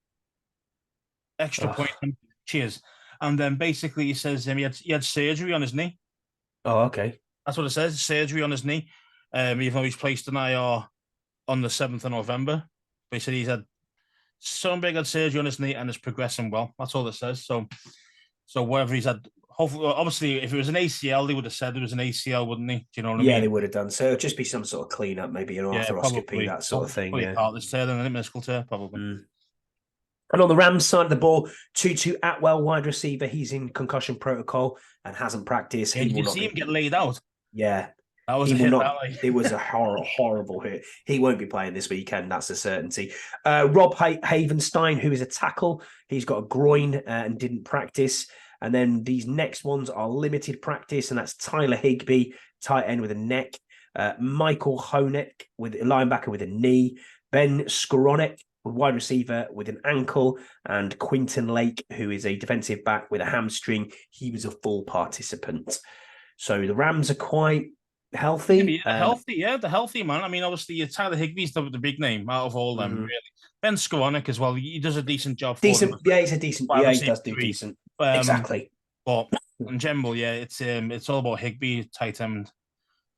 S2: Cheers. And then basically he says he had surgery on his knee.
S1: Oh, okay.
S2: That's what it says, surgery on his knee. Even though he's placed an IR on the 7th of November. But he said Stromberg had surgery on his knee and is progressing well. That's all it says. So whether he's had... Hopefully, obviously, if it was an ACL, they would have said it was an ACL, wouldn't they? Do you know what I mean?
S1: Yeah, they would have done. So it'll just be some sort of cleanup, maybe an arthroscopy, that sort of thing.
S2: Cartilage tear and a meniscal tear, probably.
S1: And on the Rams side of the ball, Tutu Atwell, wide receiver, he's in concussion protocol and hasn't practiced.
S2: Did you see him get laid out?
S1: Yeah.
S2: That was a hit.
S1: It was a horrible hit. He won't be playing this weekend. That's a certainty. Rob Havenstein, who is a tackle, he's got a groin and didn't practice. And then these next ones are limited practice, and that's Tyler Higbee, tight end with a neck, Michael Honeck with a linebacker with a knee, Ben Skowronek, wide receiver with an ankle, and Quinton Lake, who is a defensive back with a hamstring. He was a full participant. So the Rams are quite healthy.
S2: The healthy man. I mean, obviously, Tyler Higbee's the big name out of all them, really. Ben Skowronek as well. He does a decent job.
S1: He's a decent. Yeah, he does do decent. Exactly.
S2: But in general, yeah, it's all about Higbee, tight end.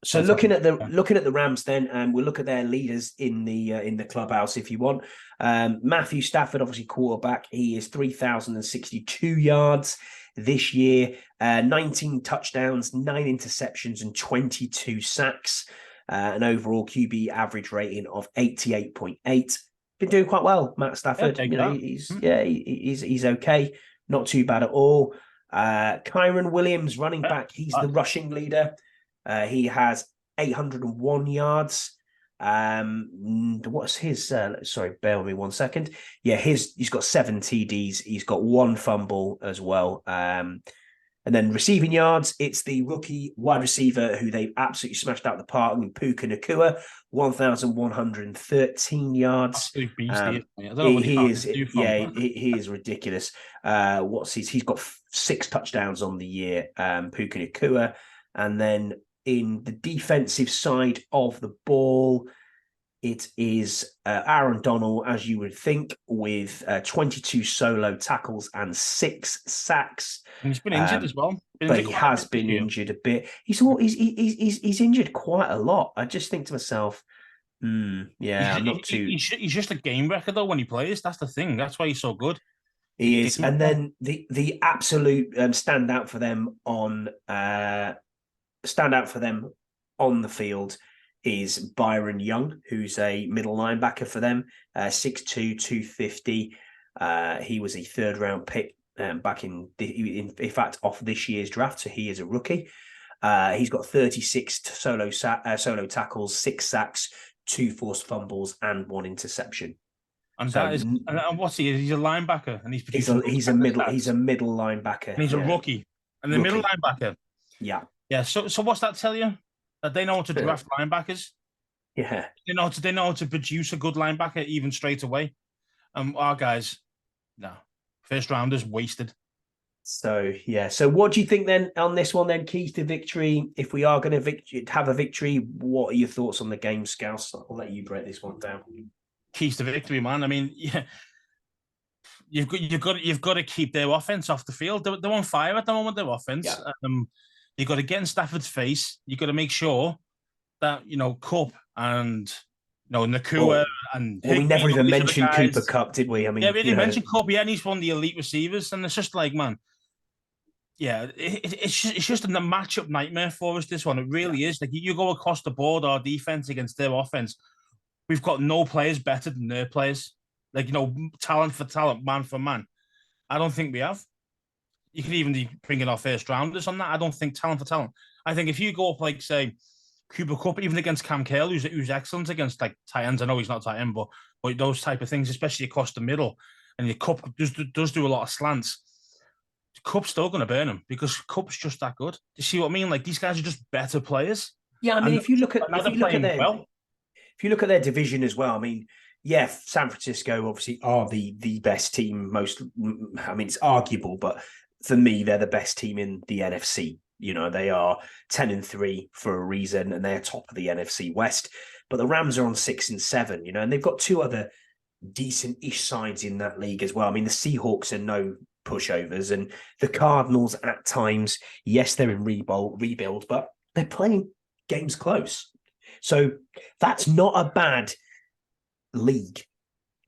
S1: So looking at the Rams, then we'll look at their leaders in the clubhouse if you want. Matthew Stafford, obviously quarterback. He is 3,062 yards this year, 19 touchdowns, 9 interceptions, and 22 sacks. An overall QB average rating of 88.8. Been doing quite well, Matt Stafford. He's okay, not too bad at all. Kyron Williams, running back. He's the rushing leader. He has 801 yards. What's his? Sorry, bear with me 1 second. Yeah, he's got 7 TDs. He's got 1 fumble as well. And then receiving yards, it's the rookie wide receiver who they absolutely smashed out the park with Puka Nacua, 1,113 yards.
S2: He
S1: is ridiculous. He's got 6 touchdowns on the year, Puka Nacua. And then in the defensive side of the ball, it is Aaron Donald, as you would think, with 22 solo tackles and 6 sacks.
S2: And he's been injured as well.
S1: But he has been injured a bit. He's injured quite a lot. I just think to myself, I'm not too.
S2: He's just a game wrecker though when he plays. That's the thing. That's why he's so good.
S1: He is. And then the absolute standout for them on the field is Byron Young, who's a middle linebacker for them, 6'2", 250. He was a 3rd round pick back in fact off this year's draft, so he is a rookie. He's got 36 solo tackles, 6 sacks, 2 forced fumbles, and 1 interception.
S2: And what's he? He's a linebacker, and he's
S1: a middle linebacker,
S2: and he's a rookie, and the middle linebacker.
S1: Yeah.
S2: Yeah. So what's that tell you? That they know how to draft linebackers.
S1: Yeah.
S2: They know how to produce a good linebacker even straight away. Our guys, no. First rounders wasted.
S1: So what do you think then on this one then? Keys to victory. If we are going to have a victory, what are your thoughts on the game, Scouse? I'll let you break this one down.
S2: Keys to victory, man. I mean, yeah, you've got to keep their offense off the field. They're on fire at the moment. Their offense. Yeah. You've got to get in Stafford's face. You've got to make sure that Kupp and Nacua and
S1: we never even mentioned Cooper Kupp, did we? I mean,
S2: we didn't mention Kupp. Yeah, and he's one of the elite receivers, and it's just like, man, yeah, it's just a matchup nightmare for us. This one, it really is. Like you go across the board, our defense against their offense, we've got no players better than their players. Like talent for talent, man for man. I don't think we have. You could even be bringing our first rounders on that. I don't think talent for talent. I think if you go up like say Cooper Kupp, even against Cam Curl, who's excellent against like tight ends. I know he's not tight end, but those type of things, especially across the middle, and your Kupp does do a lot of slants. Kupp's still going to burn him because Kupp's just that good. Do you see what I mean? Like these guys are just better players.
S1: Yeah, I mean, if you look at their division as well, I mean, yeah, San Francisco obviously are the best team. It's arguable, but for me, they're the best team in the NFC. They are 10-3 for a reason, and they're top of the NFC West. But the Rams are on 6-7, and they've got 2 other decent-ish sides in that league as well. I mean, the Seahawks are no pushovers, and the Cardinals at times, yes, they're in rebuild, but they're playing games close. So that's not a bad league.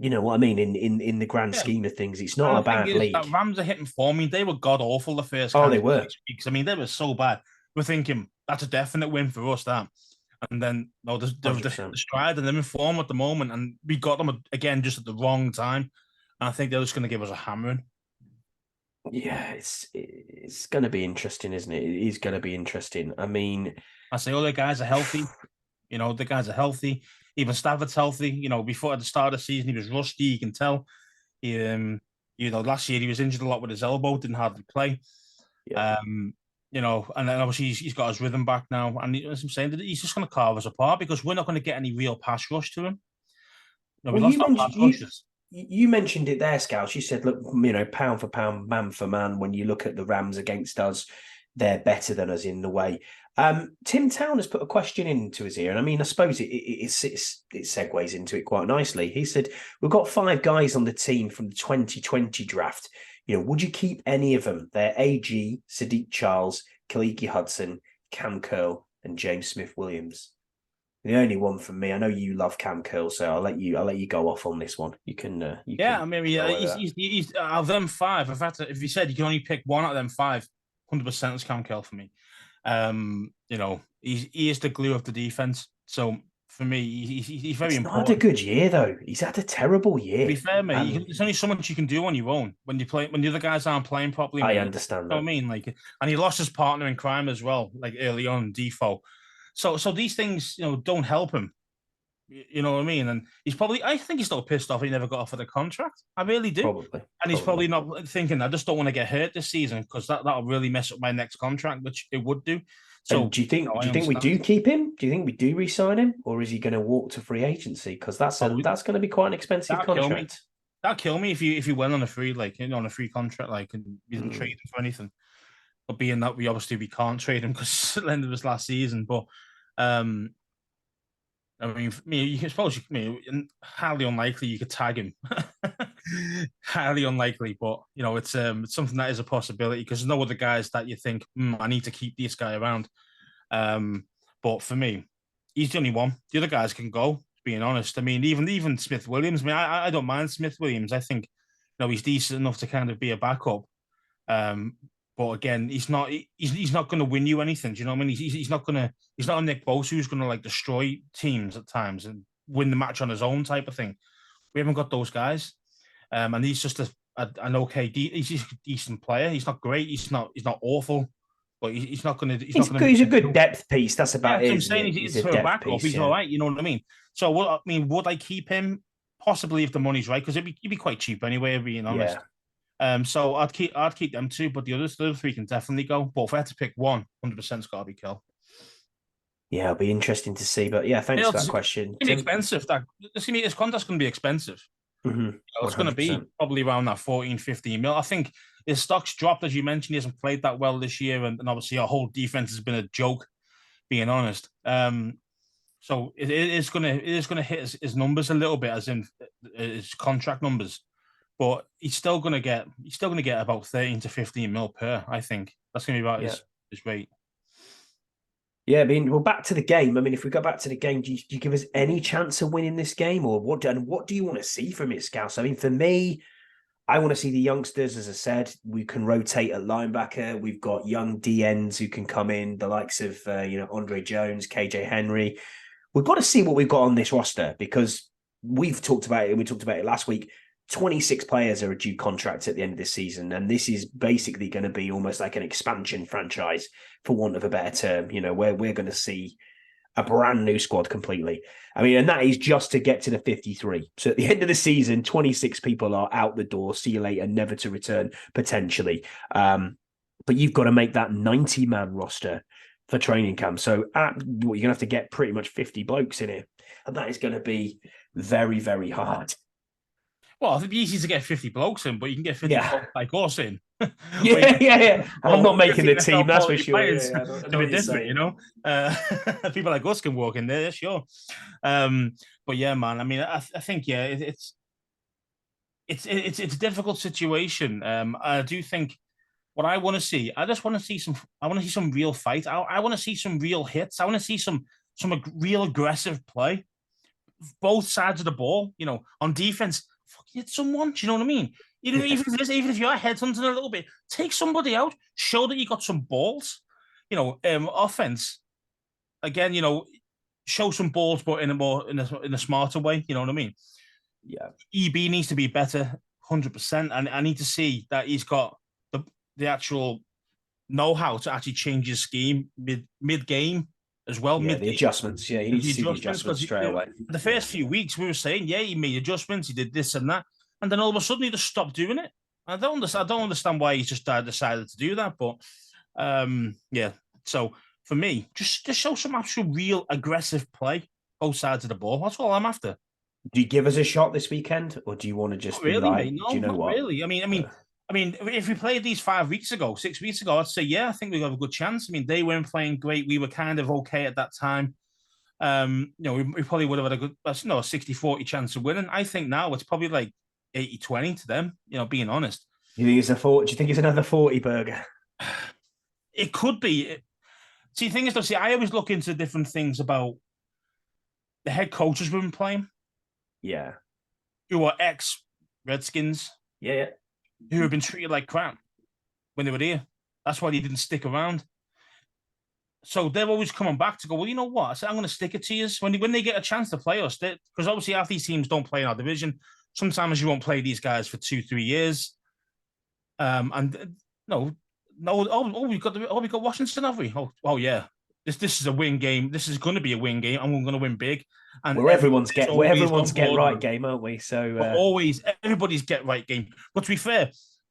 S1: You know what I mean? In the grand scheme of things, it's not a bad league.
S2: That Rams are hitting form. I mean, they were god awful the first.
S1: They were.
S2: Weeks. I mean, they were so bad. We're thinking that's a definite win for us. That, and then the stride, and they're in form at the moment, and we got them again just at the wrong time. And I think they're just going to give us a hammering.
S1: Yeah, it's going to be interesting, isn't it? It is going to be interesting. I mean,
S2: I say all the guys are healthy. The guys are healthy. Even Stafford's healthy. Before at the start of the season, he was rusty. You can tell. Last year he was injured a lot with his elbow, didn't hardly play.
S1: Yeah.
S2: You know, and then obviously he's got his rhythm back now, and as I'm saying, he's just going to carve us apart because we're not going to get any real pass rush to him. No, we
S1: Well,
S2: lost our pass rushes.
S1: you mentioned it there, Scouts. You said, look, pound for pound, man for man. When you look at the Rams against us, they're better than us in the way. Tim Town has put a question into his ear, and I mean, I suppose it segues into it quite nicely. He said, "We've got 5 guys on the team from the 2020 draft. Would you keep any of them? They're AG, Sadiq Charles, Kaliki Hudson, Cam Curl, and James Smith Williams." The only one from me. I know you love Cam Curl, so I'll let you go off on this one. You can.
S2: I mean, he's out of them 5. In fact, if you said you can only pick one out of them 5, 100% is Cam Curl for me. He is the glue of the defense. So for me, he's very important.
S1: Not had a good year though. He's had a terrible year.
S2: To be fair, mate, there's only so much you can do on your own when the other guys aren't playing properly.
S1: I understand that.
S2: You know what I mean? And he lost his partner in crime as well, early on, Defoe. So these things, don't help him. You know what I mean? And I think he's still pissed off he never got offered a contract. I really do.
S1: Probably.
S2: And he's probably not thinking, I just don't want to get hurt this season because that'll really mess up my next contract, which it would do. So
S1: and do you think we do keep him? Do you think we do re-sign him? Or is he going to walk to free agency? Because that's going to be quite an expensive contract.
S2: That'd kill me if you went on a free, on a free contract, and you didn't trade him for anything. But being that we can't trade him because at the end of his last season. But I mean, highly unlikely you could tag him. Highly unlikely, but it's something that is a possibility because there's no other guys that you think I need to keep this guy around. But for me, he's the only one. The other guys can go. Being honest, I mean, even Smith Williams. I mean, I don't mind Smith Williams. I think he's decent enough to kind of be a backup. But again, he's not going to win you anything. Do you know what I mean? He's not a Nick Bosa who's going to destroy teams at times and win the match on his own type of thing. We haven't got those guys. And he's just an okay, he's a decent player. He's not great. He's not awful, but he's not going to.
S1: He's a good depth piece. That's about it.
S2: I'm saying he's for a backup. He's all right. You know what I mean? So would I keep him? Possibly if the money's right, because he'd be quite cheap anyway. Being honest. Yeah. So I'd keep them 2, but the other 3 can definitely go. But if I had to pick one, 100%'s got to be Kel.
S1: Yeah, it'll be interesting to see. But yeah, thanks for that question.
S2: It's going to be expensive. His contract's going to be expensive.
S1: Mm-hmm.
S2: It's going to be probably around that 14-15 mil. I think his stock's dropped, as you mentioned. He hasn't played that well this year, and obviously our whole defense has been a joke, being honest. So it is going to hit his numbers a little bit, as in his contract numbers. But he's still going to get about 13 to 15 mil per. I think that's going to be about his rate.
S1: Yeah, I mean, well, back to the game. I mean, if we go back to the game, do you give us any chance of winning this game, or what? And what do you want to see from it, Scouts? I mean, for me, I want to see the youngsters. As I said, we can rotate at linebacker. We've got young DNs who can come in, the likes of Andre Jones, KJ Henry. We've got to see what we've got on this roster because we've talked about it. We talked about it last week. 26 players are a due contract at the end of this season, and this is basically going to be almost like an expansion franchise, for want of a better term, where we're going to see a brand new squad completely. I mean, and that is just to get to the 53. So at the end of the season, 26 people are out the door, see you later, never to return, potentially. But you've got to make that 90-man roster for training camp. So you're going to have to get pretty much 50 blokes in here, and that is going to be very, very hard.
S2: Well, it'd be easy to get 50 blokes in, but you can get 50 blokes like us in.
S1: Yeah. I'm not making the team, that's for sure.
S2: It's a bit different, People like us can walk in there, sure. But yeah, man, I mean, I think, it's a difficult situation. I do think what I want to see, I want to see some real fight. I want to see some real hits. I want to see some real aggressive play. Both sides of the ball, on defense. Fucking hit someone. Do you know what I mean? Even if you're headhunting a little bit, take somebody out. Show that you got some balls. Offense. Again, show some balls, but in a smarter way. You know what I mean?
S1: Yeah.
S2: EB needs to be better, 100%, and I need to see that he's got the actual know-how to actually change his scheme mid game. As well,
S1: the adjustments. Yeah, he needs to see the adjustments straight away.
S2: The first few weeks, we were saying, he made adjustments, he did this and that, and then all of a sudden he just stopped doing it. I don't understand why he's just decided to do that. But yeah. So for me, just show some actual real aggressive play, both sides of the ball. That's all I'm after.
S1: Do you give us a shot this weekend, or do you want to just
S2: Not
S1: be
S2: really,
S1: like,
S2: mate.
S1: do
S2: No,
S1: you know
S2: not
S1: what?
S2: really. I mean, if we played these 5 weeks ago, 6 weeks ago, I'd say yeah, I think we have a good chance. I mean, they weren't playing great. We were kind of okay at that time. We probably would have had a good, 60-40 chance of winning. I think now it's probably like 80-20 to them, being honest.
S1: Do you think it's a 40? Do you think it's another 40 burger?
S2: It could be. See, the thing is, though, I always look into different things about the head coaches we've been playing.
S1: Yeah.
S2: Who are ex-Redskins.
S1: Yeah.
S2: Who have been treated like crap when they were here. That's why they didn't stick around. So they're always coming back to go, well, you know what? I said, I'm going to stick it to you. When they get a chance to play us, because obviously half these teams don't play in our division. Sometimes you won't play these guys for 2-3 years. We got Washington, have we? Oh yeah. This is a win game. This is going to be a win game, and we're going to win big. And
S1: everyone's get right game, aren't we? So
S2: everybody's get right game. But to be fair,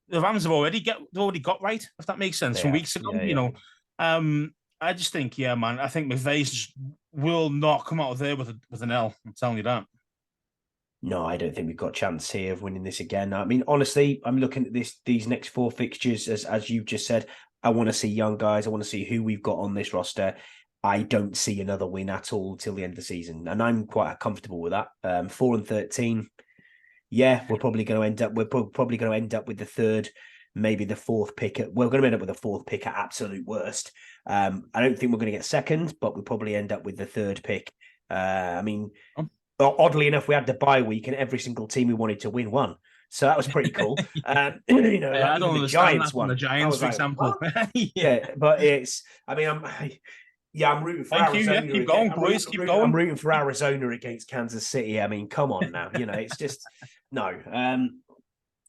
S2: the Rams have already got right, if that makes sense, from weeks ago. I just think, yeah, man. I think McVay will not come out of there with an L. I'm telling you that.
S1: No, I don't think we've got a chance here of winning this again. I mean, honestly, I'm looking at these next 4 fixtures, as you've just said. I want to see young guys. I want to see who we've got on this roster. I don't see another win at all till the end of the season, and I'm quite comfortable with that. 4-13. Yeah, we're probably going to end up. We're probably going to end up with the third, maybe the fourth pick. We're going to end up with a fourth pick at absolute worst. I don't think we're going to get second, but we'll probably end up with the third pick. Oddly enough, we had the bye week, and every single team we wanted to win won. So that was pretty cool.
S2: I don't understand the Giants one. The Giants, for example.
S1: Yeah, but it's. I mean, I'm rooting for Arizona.
S2: Keep going, boys. Keep going.
S1: I'm rooting for Arizona against Kansas City. I mean, come on now. It's just no.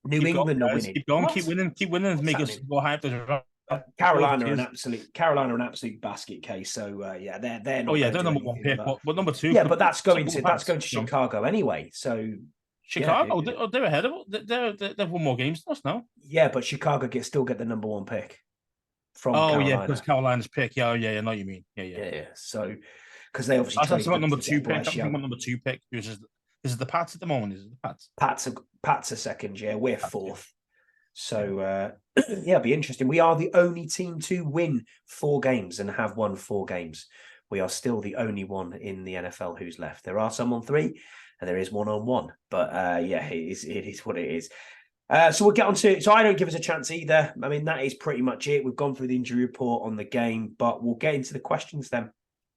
S1: New England are winning.
S2: Keep going. Keep winning. Make us more hyped.
S1: Carolina are an absolute basket case. So yeah, they're not.
S2: They're number 1 pick, but number 2.
S1: Yeah, but that's going to Chicago anyway. So
S2: Chicago, they're ahead of they've won more games than us now.
S1: Yeah, but Chicago still get the number 1 pick from Carolina.
S2: Because Carolina's pick. Yeah, I know what you mean.
S1: Yeah. So because they obviously
S2: that's about number 2 pick. I'm talking about number 2 pick. Is it the Pats at the moment? Is it the Pats?
S1: Pats are second. Yeah, we're fourth. So it'll be interesting. We are the only team to win 4 games and have won 4 games. We are still the only one in the NFL who's left. There are some on 3, and there is one on 1. But it is what it is. So we'll get on to it. So I don't give us a chance either. I mean, that is pretty much it. We've gone through the injury report on the game, but we'll get into the questions then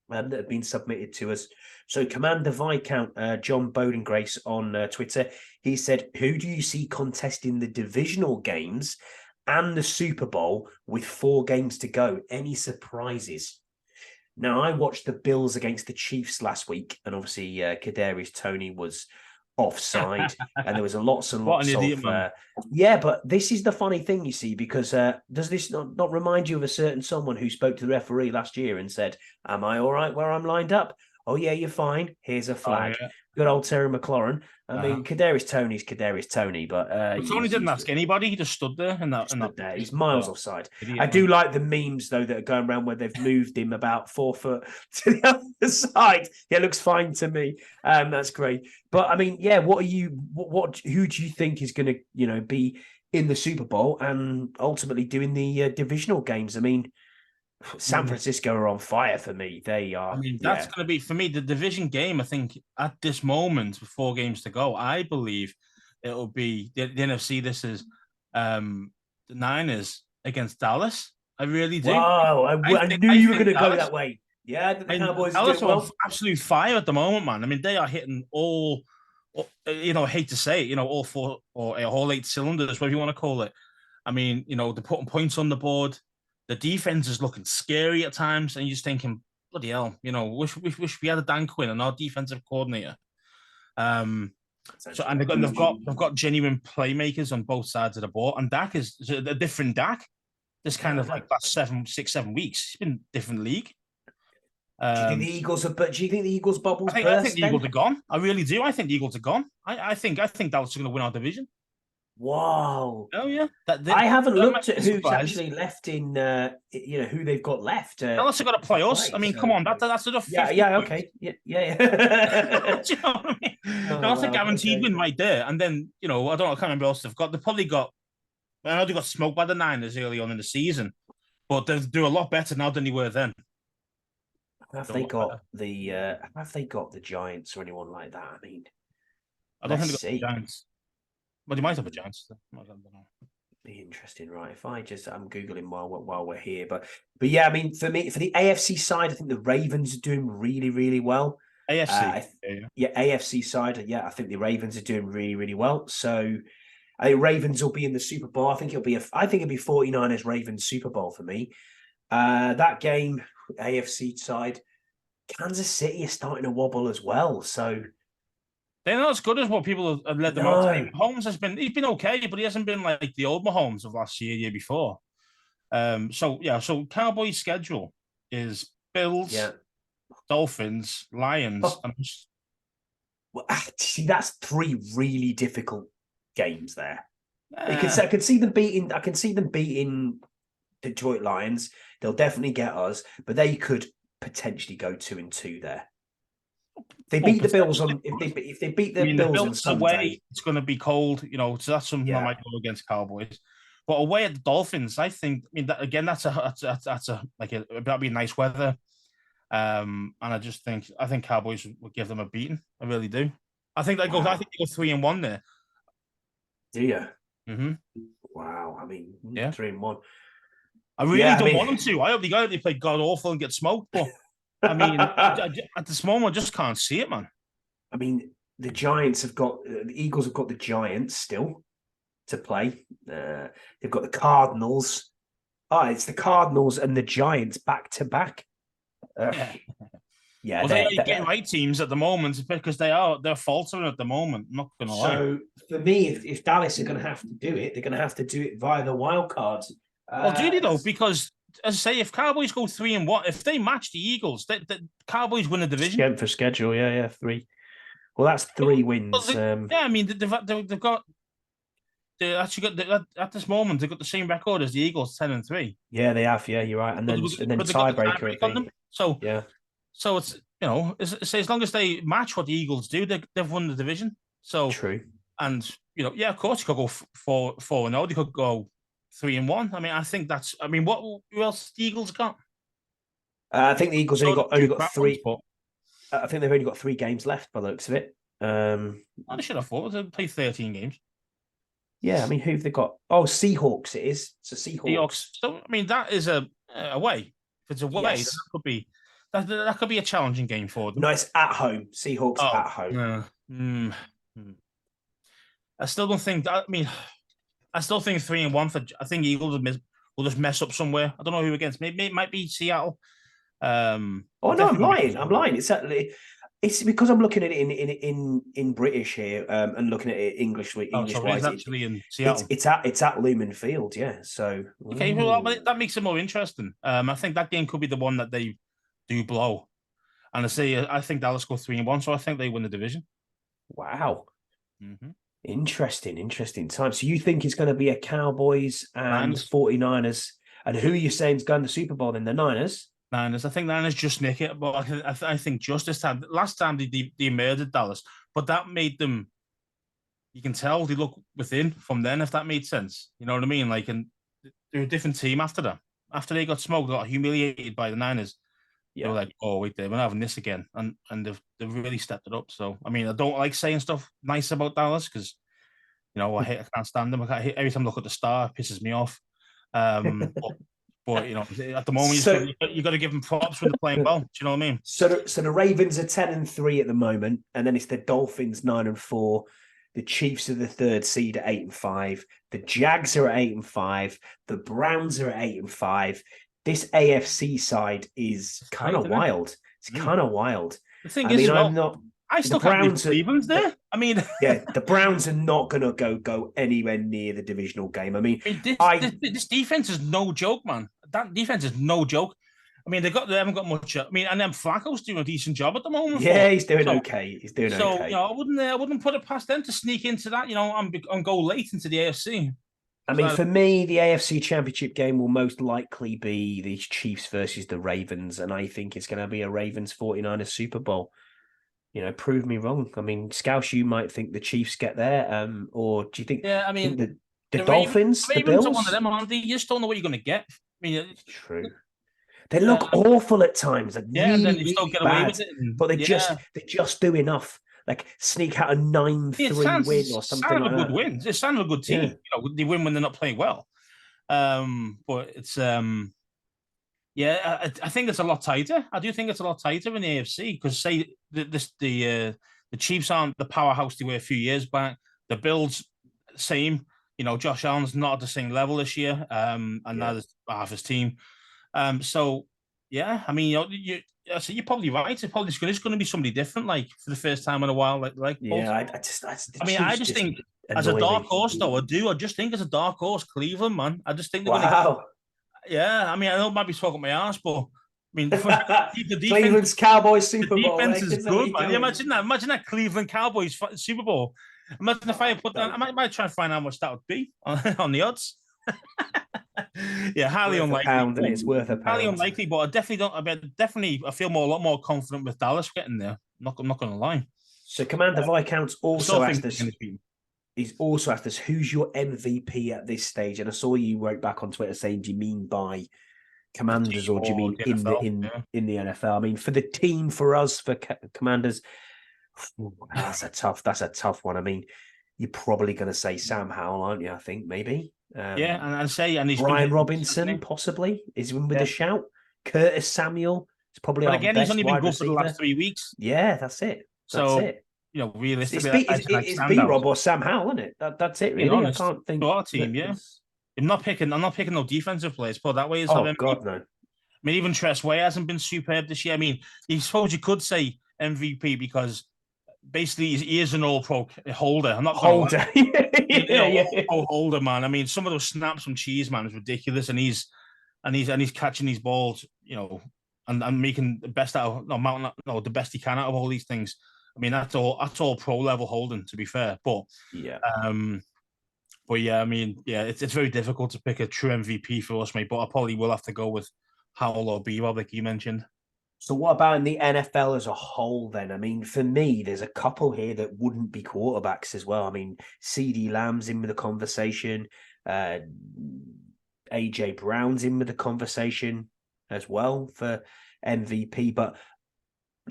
S1: that have been submitted to us. So Commander Viscount, John Bodengrace on Twitter, he said, who do you see contesting the divisional games and the Super Bowl with 4 games to go? Any surprises? Now, I watched the Bills against the Chiefs last week, and obviously Kadarius Toney was offside, and there was lots and lots of... yeah, but this is the funny thing, you see, because does this not remind you of a certain someone who spoke to the referee last year and said, am I all right where I'm lined up? Oh, yeah, you're fine. Here's a flag. Oh, yeah. Good old Terry McLaurin. I mean, Kadarius Toney, but
S2: Tony didn't ask anybody. He just stood there.
S1: There. He's miles offside. I do like the memes, though, that are going around where they've moved him about 4 foot to the other side. Yeah, it looks fine to me. That's great. But, I mean, yeah, who do you think is going to, be in the Super Bowl and ultimately doing the divisional games? I mean, San Francisco are on fire for me. They are.
S2: I mean, that's going to be, for me, the division game. I think at this moment, with 4 games to go, I believe it'll be the NFC. This is the Niners against Dallas. I really do.
S1: Wow, I knew you were going to go that way. Yeah, the Cowboys are doing well.
S2: Absolute fire at the moment, man. I mean, they are hitting all, I hate to say it, all 4 or all 8 cylinders, whatever you want to call it. I mean, they're putting points on the board. The defense is looking scary at times, and you're just thinking, bloody hell, wish we had a Dan Quinn and our defensive coordinator. So they've got genuine playmakers on both sides of the ball, and Dak is a different Dak. This kind of like last 6-7 weeks, it's been a different league.
S1: Do you think the Eagles do you think the Eagles bubbles?
S2: I think the Eagles are gone. I really do. I think the Eagles are gone. I think Dallas are going to win our division.
S1: Whoa.
S2: Oh yeah,
S1: I haven't
S2: that
S1: looked
S2: might
S1: at
S2: be a
S1: who's
S2: surprise.
S1: actually left in, who they've got left
S2: Unless they're going to play us.
S1: play.
S2: I mean, come
S1: So,
S2: on, that's another
S1: yeah,
S2: 50
S1: yeah,
S2: points.
S1: okay. Yeah, yeah.
S2: Do you know what I mean?
S1: Oh,
S2: That's a
S1: wow.
S2: guaranteed
S1: Okay.
S2: win right there. And then, I don't know, I can't remember what else they've got. They've probably got, I know they got smoked by the Niners early on in the season, but they do a lot better now than they were then.
S1: Have
S2: They're a
S1: they
S2: lot
S1: got
S2: better.
S1: the Giants or anyone like that? I mean,
S2: I don't
S1: let's
S2: think they've got the
S1: see.
S2: Giants. Well, they might have a Giants. I don't know.
S1: Be interesting, right? If I'm googling while we're here, but yeah, I mean, for the AFC side, I think the Ravens are doing really, really well.
S2: AFC. Yeah.
S1: Yeah, AFC side, yeah, I think the Ravens are doing really, really well. So I think Ravens will be in the Super Bowl. I think it'll be 49ers Ravens Super Bowl for me. That game, AFC side, Kansas City is starting to wobble as well. So
S2: They're not as good as what people have led them out to be.
S1: no,
S2: Mahomes he's been okay, but he hasn't been like the old Mahomes of last year before. So Cowboys' schedule is Bills,
S1: yeah.
S2: Dolphins, Lions,
S1: Oh,
S2: and
S1: well, see, that's three really difficult games there.
S2: uh,
S1: I can see them beating. I can see them beating Detroit Lions. They'll definitely get us, but they could potentially go 2-2 there. They beat the Bills on if they beat
S2: I
S1: the
S2: mean, the
S1: Bills on
S2: Bills away,
S1: Sunday.
S2: it's going to be cold, so that's something that
S1: Yeah,
S2: might go against Cowboys. But away at the Dolphins, I think, I mean, that, again, that'd be nice weather. And I think Cowboys would give them a beating. I really do. I think
S1: wow.
S2: they go 3-1 there.
S1: Do you?
S2: Mm-hmm.
S1: Wow. I mean,
S2: Yeah.
S1: 3-1.
S2: I really
S1: Yeah, I
S2: don't
S1: mean,
S2: want them to. I hope they play god awful and get smoked. But I mean, at this moment, I just can't see it, man.
S1: I mean, the Giants have got the Eagles have got the Giants still to play. They've got the Cardinals. Oh, it's the Cardinals and the Giants back to back.
S2: Yeah.
S1: Yeah,
S2: Well, they ain't getting right teams at the moment because they're faltering at the moment. I'm not gonna lie.
S1: so for me, if Dallas are going to have to do it, they're going to have to do it via the wild cards.
S2: Well, do they though? Because as I say, if Cowboys go 3-1, if they match the Eagles, the Cowboys win the division.
S1: Strength for schedule, yeah, 3. Well, that's 3 wins.
S2: Yeah, I mean they've got they actually got at this moment they've got the same record as the Eagles, 10-3.
S1: Yeah, they have. Yeah, you're right. And then
S2: They got the
S1: tiebreaker, I
S2: tiebreak on
S1: think.
S2: them. So
S1: Yeah,
S2: so it's as long as they match what the Eagles do, they've won the division. So
S1: true.
S2: and yeah, of course you could go 4-0. They could go 3-1. I mean, I think that's. I mean, who else the Eagles got?
S1: I think the Eagles only got 3.
S2: But
S1: I think they've only got 3 games left by the looks of it.
S2: they should have thought they played 13 games.
S1: Yeah, I mean, who've they got? Oh, Seahawks. It is. It's a Seahawks.
S2: So I mean, that is a way. If it's a way,
S1: Yes.
S2: that could be a challenging game for them.
S1: No, it's at home. Seahawks at home.
S2: I still don't think. I mean, I still think 3-1 for. I think Eagles will just mess up somewhere. I don't know who against. Maybe it might be Seattle.
S1: Oh no, I'm lying. I'm lying. It's because I'm looking at it in British here and looking at it English
S2: So
S1: wise.
S2: it's actually in Seattle.
S1: It's at Lumen Field, yeah. So
S2: okay, well that makes it more interesting. I think that game could be the one that they do blow. And I think Dallas go 3-1, so I think they win the division.
S1: Wow.
S2: Mm-hmm.
S1: Interesting time. So you think it's going to be a Cowboys and
S2: Niners.
S1: 49ers, and who are you saying is going to the Super Bowl then? The Niners?
S2: Niners. I think Niners just nick it, but I think just this time. Last time they murdered Dallas, but that made them. You can tell they look within from then, if that made sense. You know what I mean? Like, and they're a different team after that. After they got smoked, got humiliated by the Niners. Yeah. They were like, oh wait, we're having this again, and they've really stepped it up. So I mean, I don't like saying stuff nice about Dallas because I can't stand them. Every time I look at the star, it pisses me off. But at the moment, you got to give them props when they're playing well. Do you know what I mean?
S1: So the Ravens are 10-3 at the moment, and then it's the Dolphins 9-4. The Chiefs are the 3rd seed at 8-5. The Jags are at 8-5. The Browns are at 8-5. This AFC side is kind of wild. It's kind of wild.
S2: The thing is, I still can't believe Cleveland's there. I mean,
S1: yeah, the Browns are not going to go anywhere near the divisional game. I mean,
S2: this defense is no joke, man. That defense is no joke. I mean, they haven't got much. I mean, and then Flacco's doing a decent job at the moment.
S1: Yeah, he's doing okay. He's doing
S2: so
S1: okay.
S2: I wouldn't put it past them to sneak into that. And go late into the AFC.
S1: I mean, for me, the AFC Championship game will most likely be the Chiefs versus the Ravens, and I think it's going to be a Ravens 49ers Super Bowl. Prove me wrong. I mean, Scouse, you might think the Chiefs get there, or do you think?
S2: Yeah, I mean,
S1: the Dolphins,
S2: the
S1: Bills,
S2: are one of them, aren't they? You just don't know what you're going to get. I mean,
S1: it's true. They look awful at times, like really, and then you still get away with it. But they just do enough. Like sneak out a 9-3 win or something like that.
S2: Good win. It's a sign of a good team. Yeah. They win when they're not playing well. But it's I think it's a lot tighter. I do think it's a lot tighter in the AFC because say the Chiefs aren't the powerhouse they were a few years back. The Bills, same. Josh Allen's not at the same level this year. And neither's half his team. So yeah, I mean, you're probably right. It's probably going to be somebody different, like for the first time in a while. Like
S1: yeah, I just
S2: think as a dark horse, though, I just think as a dark horse, Cleveland, man. I just think they're
S1: going to.
S2: Yeah, I mean, I know I might be talking my ass, but I mean,
S1: the defense, Cleveland's Cowboys Super Bowl.
S2: The defense is good, man. Imagine that. Imagine that Cleveland Cowboys Super Bowl. Imagine if I put that. I might try and find out how much that would be on the odds. Yeah, highly unlikely.
S1: It's worth a pound.
S2: Highly unlikely, but I definitely don't. I feel a lot more confident with Dallas getting there. I'm not going to lie.
S1: So Commander Viscounts also asked us. He's also asked us, "Who's your MVP at this stage?" And I saw you wrote back on Twitter saying, "Do you mean by Commanders or do you mean in the NFL?" I mean, for the team, for us, for Commanders, that's a tough one. I mean, you're probably going to say Sam Howell, aren't you? I think maybe.
S2: And he's
S1: Brian Robinson possibly is in with a shout. Curtis Samuel is probably.
S2: But again, he's only been good for the last 3 weeks.
S1: Yeah, that's it. That's it.
S2: Realistically,
S1: it's B-Rob or Sam Howell, isn't it? That's it, really.
S2: Honest,
S1: I can't think.
S2: Our team, yeah. I'm not picking no defensive players. Put that way.
S1: Oh God, no.
S2: I mean, even Tress Way hasn't been superb this year. I mean, I suppose you could say MVP because basically he is an all-pro holder. I'm not
S1: holder.
S2: Holder, man. I mean, some of those snaps from Cheese, man, is ridiculous, and he's catching these balls, and making the best out of the best he can out of all these things. I mean, that's all pro level holding, to be fair. But I mean, it's very difficult to pick a true MVP for us, mate. But I probably will have to go with Howell or B-Rob, like you mentioned.
S1: So what about in the NFL as a whole then? I mean, for me, there's a couple here that wouldn't be quarterbacks as well. I mean, CeeDee Lamb's in with the conversation. AJ Brown's in with the conversation as well for MVP. But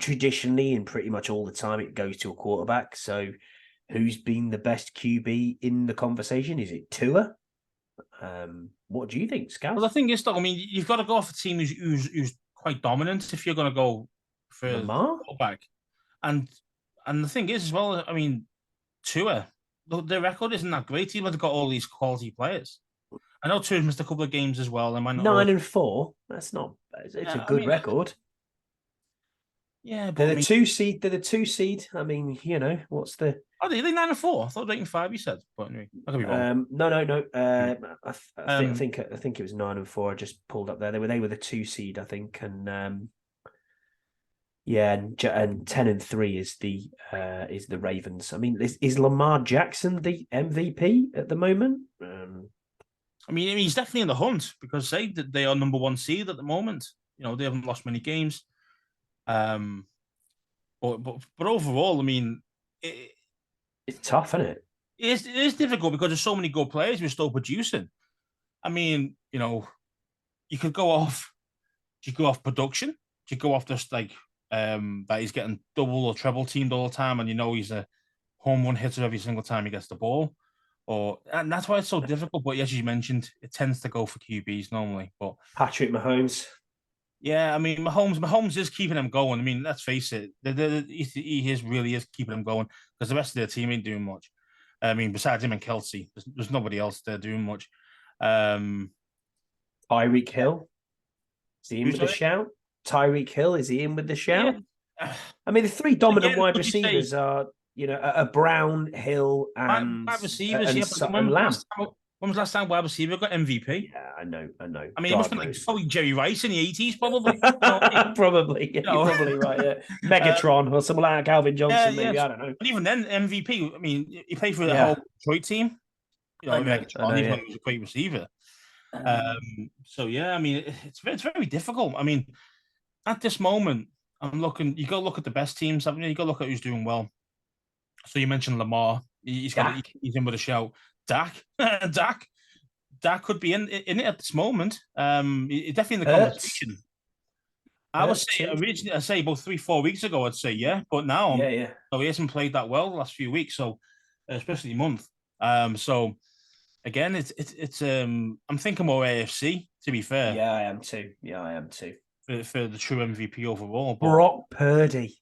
S1: traditionally and pretty much all the time, it goes to a quarterback. So who's been the best QB in the conversation? Is it Tua? What do you think, Scout?
S2: Well, the thing is, though, I mean, you've got to go off a team who's quite dominant if you're going to go for a quarterback. And the thing is as well, I mean, Tua, the record isn't that great. They've got all these quality players. I know Tua's missed a couple of games as well.
S1: 9-4. That's not. It's a good record.
S2: Yeah, but
S1: they're the 2 seed. They're the 2 seed. I mean, what's the?
S2: Are they 9-4? I thought 8-5. You said, but anyway, I could be wrong.
S1: No. I think it was 9-4. I just pulled up there. They were the 2 seed, I think, and and 10-3 is the Ravens. I mean, is Lamar Jackson the MVP at the moment?
S2: I mean, he's definitely in the hunt because they are number 1 seed at the moment. They haven't lost many games. But overall, I mean,
S1: it's tough, isn't it?
S2: It is difficult because there's so many good players who are still producing. I mean, you could go off. Do you go off production? Do you go off just like that he's getting double or treble teamed all the time, and he's a home run hitter every single time he gets the ball? And that's why it's so difficult. But as you mentioned, it tends to go for QBs normally. But
S1: Patrick Mahomes.
S2: Yeah, I mean, Mahomes is keeping them going. I mean, let's face it, he really is keeping them going because the rest of their team ain't doing much. I mean, besides him and Kelsey, there's nobody else there doing much.
S1: Tyreek Hill, is he in with the shout? Tyreek Hill, is he in with the shout? Yeah. I mean, the 3 dominant wide receivers are, a Brown, Hill, and
S2: receivers,
S1: and Lamb.
S2: When was the last time wide receiver got MVP?
S1: Yeah, I know.
S2: I mean, it must
S1: God
S2: have been like
S1: knows.
S2: probably Jerry Rice in the 80s, probably. You know what I mean?
S1: Probably. Yeah,
S2: You
S1: you're
S2: know,
S1: probably right. Yeah. Megatron or someone like Calvin
S2: yeah,
S1: Johnson, maybe.
S2: yes.
S1: I don't know.
S2: But even then, MVP. I mean, he played for the
S1: Yeah,
S2: whole Detroit team. You
S1: I
S2: know,
S1: know.
S2: Megatron, even though
S1: Yeah.
S2: he was a great receiver. So yeah, I mean, it's very difficult. I mean, at this moment, I'm looking. You got to look at the best teams. I mean, you got to look at who's doing well. So you mentioned Lamar.
S1: Dak.
S2: He's in with a shout. Dak, Dak could be in it at this moment. Definitely in the
S1: Hurts.
S2: conversation. I would
S1: Hurts
S2: say
S1: too.
S2: originally, I'd say about 3-4 weeks ago, I'd say yeah, but now
S1: Yeah, yeah.
S2: so he hasn't played that well the last few weeks, so especially month. So again, I'm thinking more AFC to be fair
S1: Yeah, I am too. Yeah, I am too.
S2: for the true MVP overall. But
S1: Brock Purdy.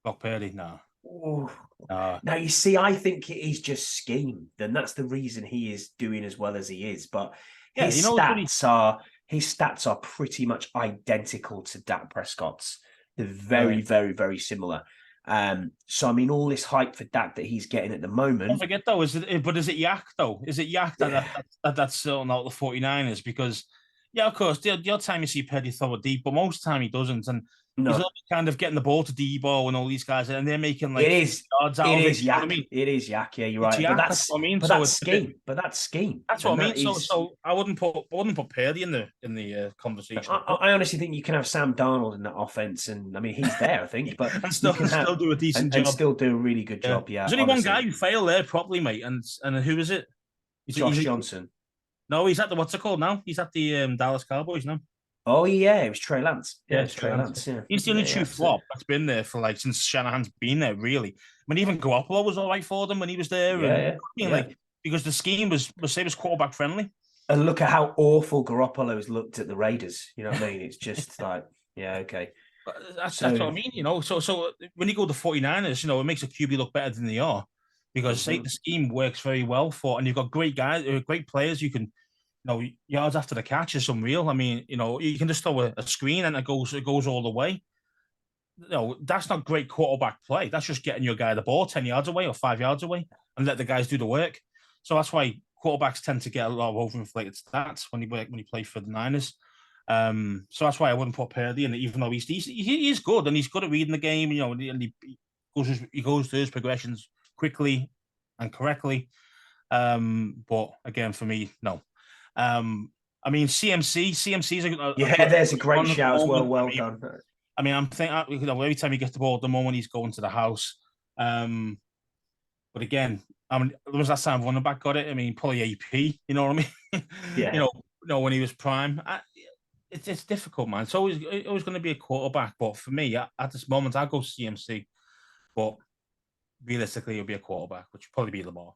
S2: Brock Purdy, no,
S1: Ooh.
S2: no,
S1: Now you see, I think it is just scheme. Then that's the reason he is doing as well as he is. But
S2: yeah,
S1: his
S2: you know what he,
S1: stats are his stats are pretty much identical to Dak Prescott's. They're very,
S2: right.
S1: very, very similar. So I mean, all this hype for Dak that he's getting at the
S2: Don't
S1: moment.
S2: forget though, but is it Yak though? Is it Yak that's sorting out the 49ers? Because yeah, of course, the odd time you see Purdy throw it deep, but most of the time he doesn't, and he's
S1: No,
S2: kind of getting the ball to Debo and all these guys, and they're making
S1: it
S2: like
S1: is.
S2: yards out
S1: It
S2: of it.
S1: is
S2: You know what I
S1: Yak.
S2: mean?
S1: It is Yak. Yeah, you're
S2: It's
S1: right.
S2: Yak. That's what I mean.
S1: But
S2: So
S1: that's
S2: it's a bit.
S1: scheme. But that's scheme.
S2: That's what
S1: And
S2: I mean.
S1: that
S2: So
S1: is.
S2: I wouldn't put Purdy in the conversation.
S1: I honestly think you can have Sam Darnold in that offense, and I mean he's there, I think, but
S2: And
S1: you can have
S2: still do a decent
S1: and
S2: job.
S1: still do a really good
S2: Yeah.
S1: job. Yeah,
S2: There's only one guy
S1: honestly,
S2: who failed there properly, mate, and who is it?
S1: Josh Johnson.
S2: No, he's at the what's it called now? He's at the Dallas Cowboys now.
S1: Oh yeah, it was Trey Lance. Yeah,
S2: Yeah,
S1: it's Trey
S2: Trent.
S1: Lance. Yeah,
S2: He's the only
S1: yeah,
S2: true
S1: yeah. So,
S2: flop that's been there for like since Shanahan's been there, really. I mean, even Garoppolo was all right for them when he was there, and
S1: yeah,
S2: I mean,
S1: yeah.
S2: like because the scheme was say was quarterback friendly.
S1: And look at how awful Garoppolo has looked at the Raiders. You know what I mean? It's just like, yeah, okay.
S2: That's what
S1: So,
S2: I mean, you know. So when you go to 49ers, you know, it makes a QB look better than they are because say
S1: mhm.
S2: the scheme works very well for, and you've got great guys, great players. You can, you know, yards after the catch is unreal. I mean, you know, you can just throw a screen and it goes all the way. No, that's not great quarterback play. That's just getting your guy the ball 10 yards away or 5 yards away and let the guys do the work. So that's why quarterbacks tend to get a lot of overinflated stats when you play for the Niners. So that's why I wouldn't put Purdy in, even though he's good and he's good at reading the game, you know, and he goes through his progressions quickly and correctly. But again, for me, no. I mean, CMC is a
S1: Yeah,
S2: good
S1: there's a great
S2: one at the
S1: shout as well.
S2: moment.
S1: Well done.
S2: I mean, I'm thinking, you know, every time he gets the ball, the moment he's going to the house. But again, I mean, there was that time running back got it. I mean, probably AP. You know what I mean?
S1: Yeah,
S2: you know when he was prime. It's difficult, man. It's always going to be a quarterback. But for me, at this moment, I'll go CMC. But realistically, it'll be a quarterback, which will probably be Lamar.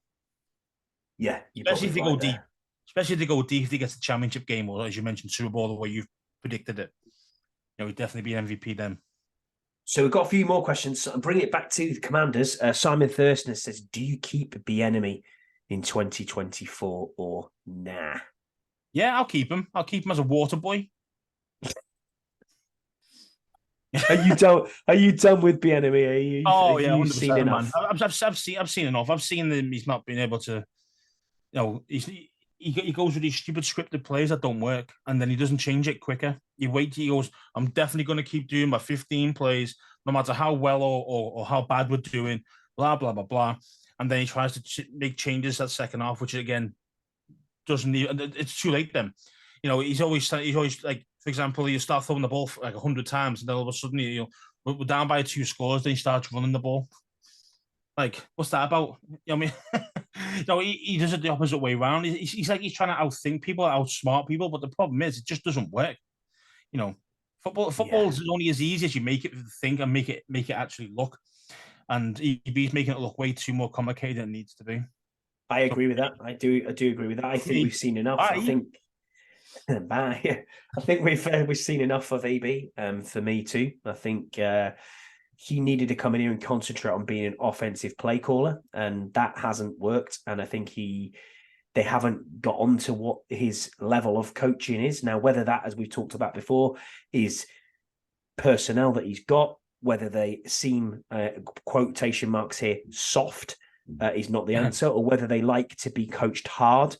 S1: yeah, you're
S2: Especially
S1: probably
S2: if they
S1: right
S2: go deep.
S1: there.
S2: Especially if they go deep, if they get the championship game, or as you mentioned, Super Bowl, the way you've predicted it. You know, he'd definitely be MVP then.
S1: So we've got a few more questions. Bring it back to the Commanders. Simon Thurston says, "Do you keep Bieniemy in 2024 or nah?"
S2: Yeah, I'll keep him. I'll keep him as a water boy.
S1: Are you done? Are you done with Bieniemy?
S2: Oh
S1: Have
S2: yeah,
S1: you
S2: 100%,
S1: seen
S2: man.
S1: enough?
S2: I've seen enough. I've seen him. He's not been able to. You know, he goes with these stupid scripted plays that don't work, and then he doesn't change it quicker. He waits. He goes, "I'm definitely going to keep doing my 15 plays, no matter how well or how bad we're doing." Blah blah blah blah, and then he tries to make changes that second half, which again doesn't even. It's too late then. You know, he's always like, for example, you start throwing the ball for like 100 times, and then all of a sudden we're down by 2 scores. Then he starts running the ball. Like, what's that about? You know what I mean? You know, he does it the opposite way around. He's like he's trying to outthink people, outsmart people, but the problem is it just doesn't work. You know, football
S1: Yeah,
S2: is only as easy as you make it think and make it actually look. And he's making it look way too more complicated than it needs to be.
S1: I
S2: So
S1: agree with that. I do agree with that. I think we've seen enough. I
S2: bye.
S1: think, bye. I think we've seen enough of AB. For me too. I think he needed to come in here and concentrate on being an offensive play caller, and that hasn't worked. And I think they haven't got on to what his level of coaching is now. Whether that, as we've talked about before, is personnel that he's got, whether they seem quotation marks here soft is not the answer, or whether they like to be coached hard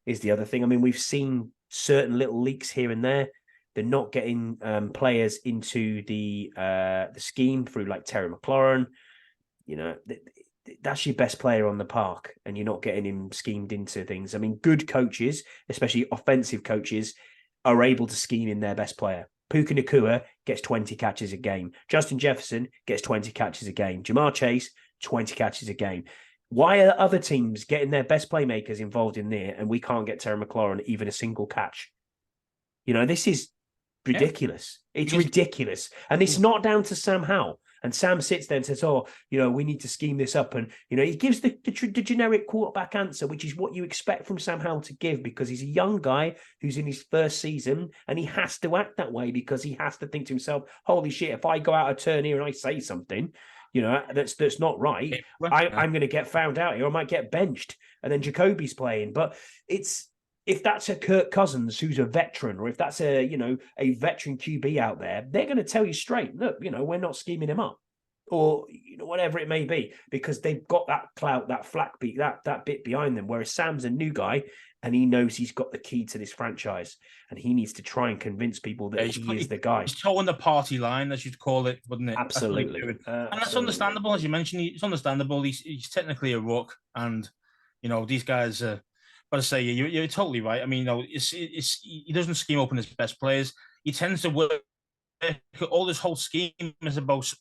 S1: is the other thing. I mean, we've seen certain little leaks here and there. They're not getting players into the scheme through like Terry McLaurin. You know, that's your best player on the park, and you're not getting him schemed into things. I mean, good coaches, especially offensive coaches, are able to scheme in their best player. Puka Nacua gets 20 catches a game. Justin Jefferson gets 20 catches a game. Jamar Chase, 20 catches a game. Why are other teams getting their best playmakers involved in there, and we can't get Terry McLaurin even a single catch? You know, this is ridiculous. Yeah. It's ridiculous. And it's not down to Sam Howell. And Sam sits there and says, oh, you know, we need to scheme this up. And, you know, he gives the generic quarterback answer, which is what you expect from Sam Howell to give, because he's a young guy who's in his first season, and he has to act that way because he has to think to himself, holy shit, if I go out of turn here and I say something, you know, that's not right, I'm going to get found out here. I might get benched. And then Jacoby's playing. But if that's a Kirk Cousins who's a veteran, or if that's a veteran QB out there, they're going to tell you straight, look, you know, we're not scheming him up, or, you know, whatever it may be, because they've got that clout, that flak beat, that bit behind them. Whereas Sam's a new guy, and he knows he's got the key to this franchise, and he needs to try and convince people that he is the guy.
S2: He's towing the party line, as you'd call it, wouldn't it?
S1: Absolutely.
S2: And that's understandable, as you mentioned. It's understandable. He's technically a rook, and, you know, these guys are. But I say you're totally right. I mean, you know, he doesn't scheme open his best players. He tends to work. All this whole scheme is about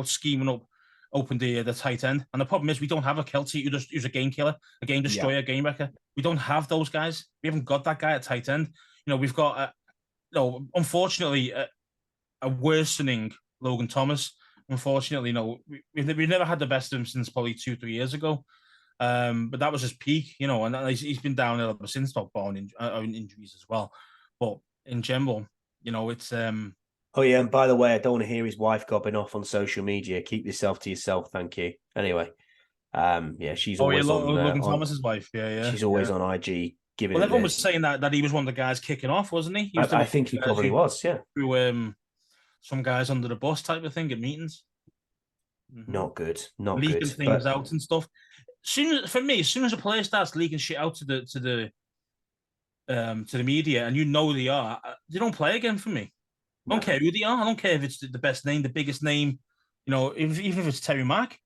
S2: scheming up open the tight end. And the problem is we don't have a Kelce who's a game killer, a game destroyer, a game wrecker. We don't have those guys. We haven't got that guy at tight end. You know, we've got unfortunately a worsening Logan Thomas. Unfortunately, we've never had the best of him since probably 2-3 years ago. But that was his peak, you know, and he's been down ever since, barring injuries as well. But in general, you know, it's
S1: Oh yeah, and by the way, I don't want to hear his wife gobbing off on social media. Keep yourself to yourself, thank you. Anyway, she's always on
S2: Logan Thomas's wife. Yeah.
S1: She's always on IG giving.
S2: Well, everyone was saying that he was one of the guys kicking off, wasn't he?
S1: I think he probably was. Yeah.
S2: Through some guys under the bus type of thing at meetings.
S1: Not good. Not
S2: leaking
S1: good.
S2: Things out and stuff. As soon as a player starts leaking shit out to the media, and you know they don't play again for me. I don't care who they are. I don't care if it's the best name, the biggest name. You know, even if it's Terry Mack,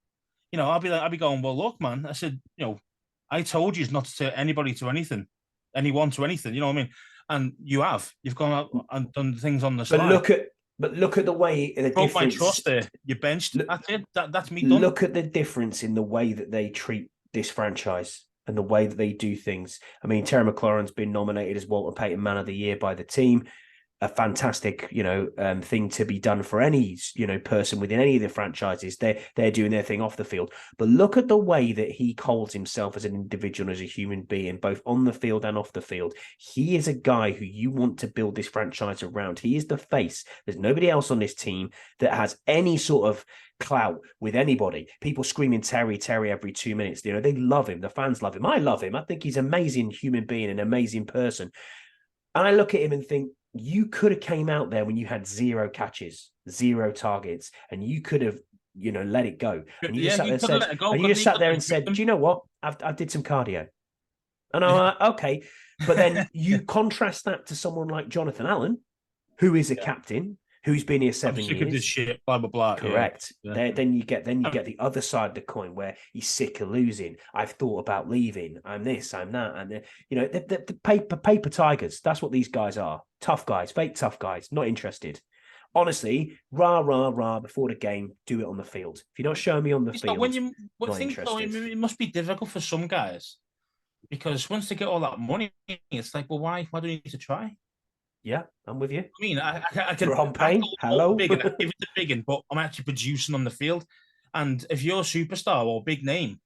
S2: you know, I'll be going, well, look, man. I said, you know, I told you not to tell anybody to anything, anyone to anything. You know what I mean? And you've gone out and done things on the side.
S1: But look at the way the
S2: difference. My trust there. You benched. That's it. That's me done.
S1: Look at the difference in the way that they treat this franchise and the way that they do things. I mean, Terry McLaurin's been nominated as Walter Payton Man of the Year by the team. A fantastic, thing to be done for any, person within any of the franchises. They're doing their thing off the field. But look at the way that he holds himself as an individual, as a human being, both on the field and off the field. He is a guy who you want to build this franchise around. He is the face. There's nobody else on this team that has any sort of clout with anybody. People screaming Terry every 2 minutes. You know, they love him. The fans love him. I love him. I think he's an amazing human being, an amazing person. And I look at him and think, you could have came out there when you had 0 catches, 0 targets, and you could have, let it go. And you just sat there and said, do you know what? I did some cardio. And I'm like, okay. But then you contrast that to someone like Jonathan Allen, who is a captain, who's been here 7 years.
S2: Sick of this shit, blah, blah, blah.
S1: Correct. Yeah. Then you get the other side of the coin where he's sick of losing. I've thought about leaving. I'm this, I'm that. And the paper tigers, that's what these guys are. Tough guys, fake tough guys, not interested. Honestly, rah before the game, do it on the field. If you're not showing me on the field,
S2: it must be difficult for some guys, because once they get all that money, it's like, well, why do you need to try?
S1: Yeah, I'm with you.
S2: I mean, I can.
S1: Ron Payne, hello.
S2: Give it a big one, but I'm actually producing on the field. And if you're a superstar or a big name,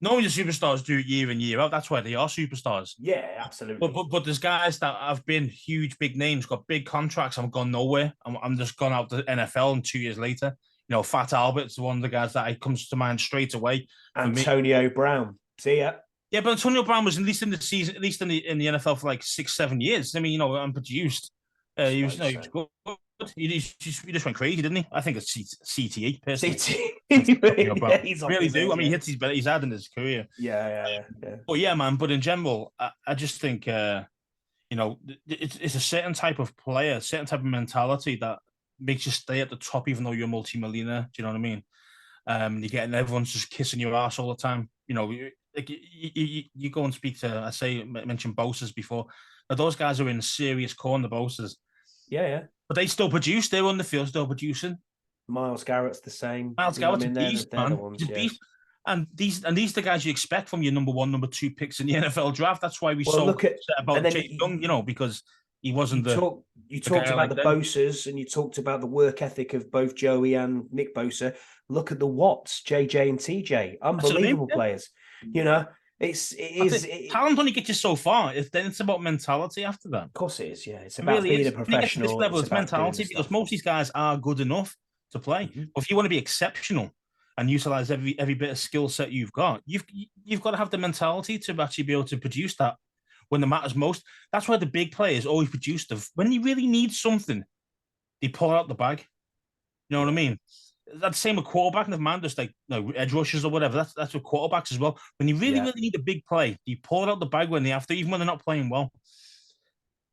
S2: normally the superstars do it year in, year out. That's why they are superstars.
S1: Yeah, absolutely.
S2: But there's guys that have been huge, big names, got big contracts, and gone nowhere. I'm just gone out to NFL, and 2 years later, Fat Albert's one of the guys that comes to mind straight away.
S1: Antonio Brown. See ya.
S2: Yeah, but Antonio Brown was at least in the season, at least in the NFL for like 6-7 years. I mean, and produced. He was good. He just went crazy, didn't he? I think it's CTE personally.
S1: CT.
S2: Yeah,
S1: He's
S2: really
S1: his
S2: do.
S1: head,
S2: I mean,
S1: yeah.
S2: he's had in his career.
S1: Yeah.
S2: But yeah, man. But in general, I just think it's a certain type of player, a certain type of mentality that makes you stay at the top, even though you're a multi-millionaire. Do you know what I mean? You're getting everyone's just kissing your ass all the time. You go and speak to, mentioned Bosa's before. Now, those guys are in serious corner, the Bosa's.
S1: Yeah.
S2: But they still produce. They're on the field, still producing.
S1: Miles Garrett's the same.
S2: Miles
S1: You know what
S2: Garrett's
S1: I mean?
S2: a beast,
S1: They're the
S2: man.
S1: ones,
S2: He's a
S1: yeah.
S2: beast. And these are the guys you expect from your number 1, number 2 picks in the NFL draft. That's why we
S1: Well, look at
S2: about Chase Young, because he wasn't
S1: you talked about the Bosas and you talked about the work ethic of both Joey and Nick Bosa. Look at the Watts, JJ and TJ, unbelievable players. You know,
S2: talent only gets you so far. Then it's about mentality after that.
S1: Of course, it is. Yeah, it's about being a professional.
S2: This level, it's mentality because most of these guys are good enough to play. Mm-hmm. But if you want to be exceptional and utilize every bit of skill set you've got to have the mentality to actually be able to produce that when it matters most. That's why the big players always produce when you really need something, they pull out the bag. You know what I mean? That's the same with quarterback and the man, just like edge rushers or whatever. That's with quarterbacks as well. When you really need a big play, you pull it out the bag when they have to, even when they're not playing well.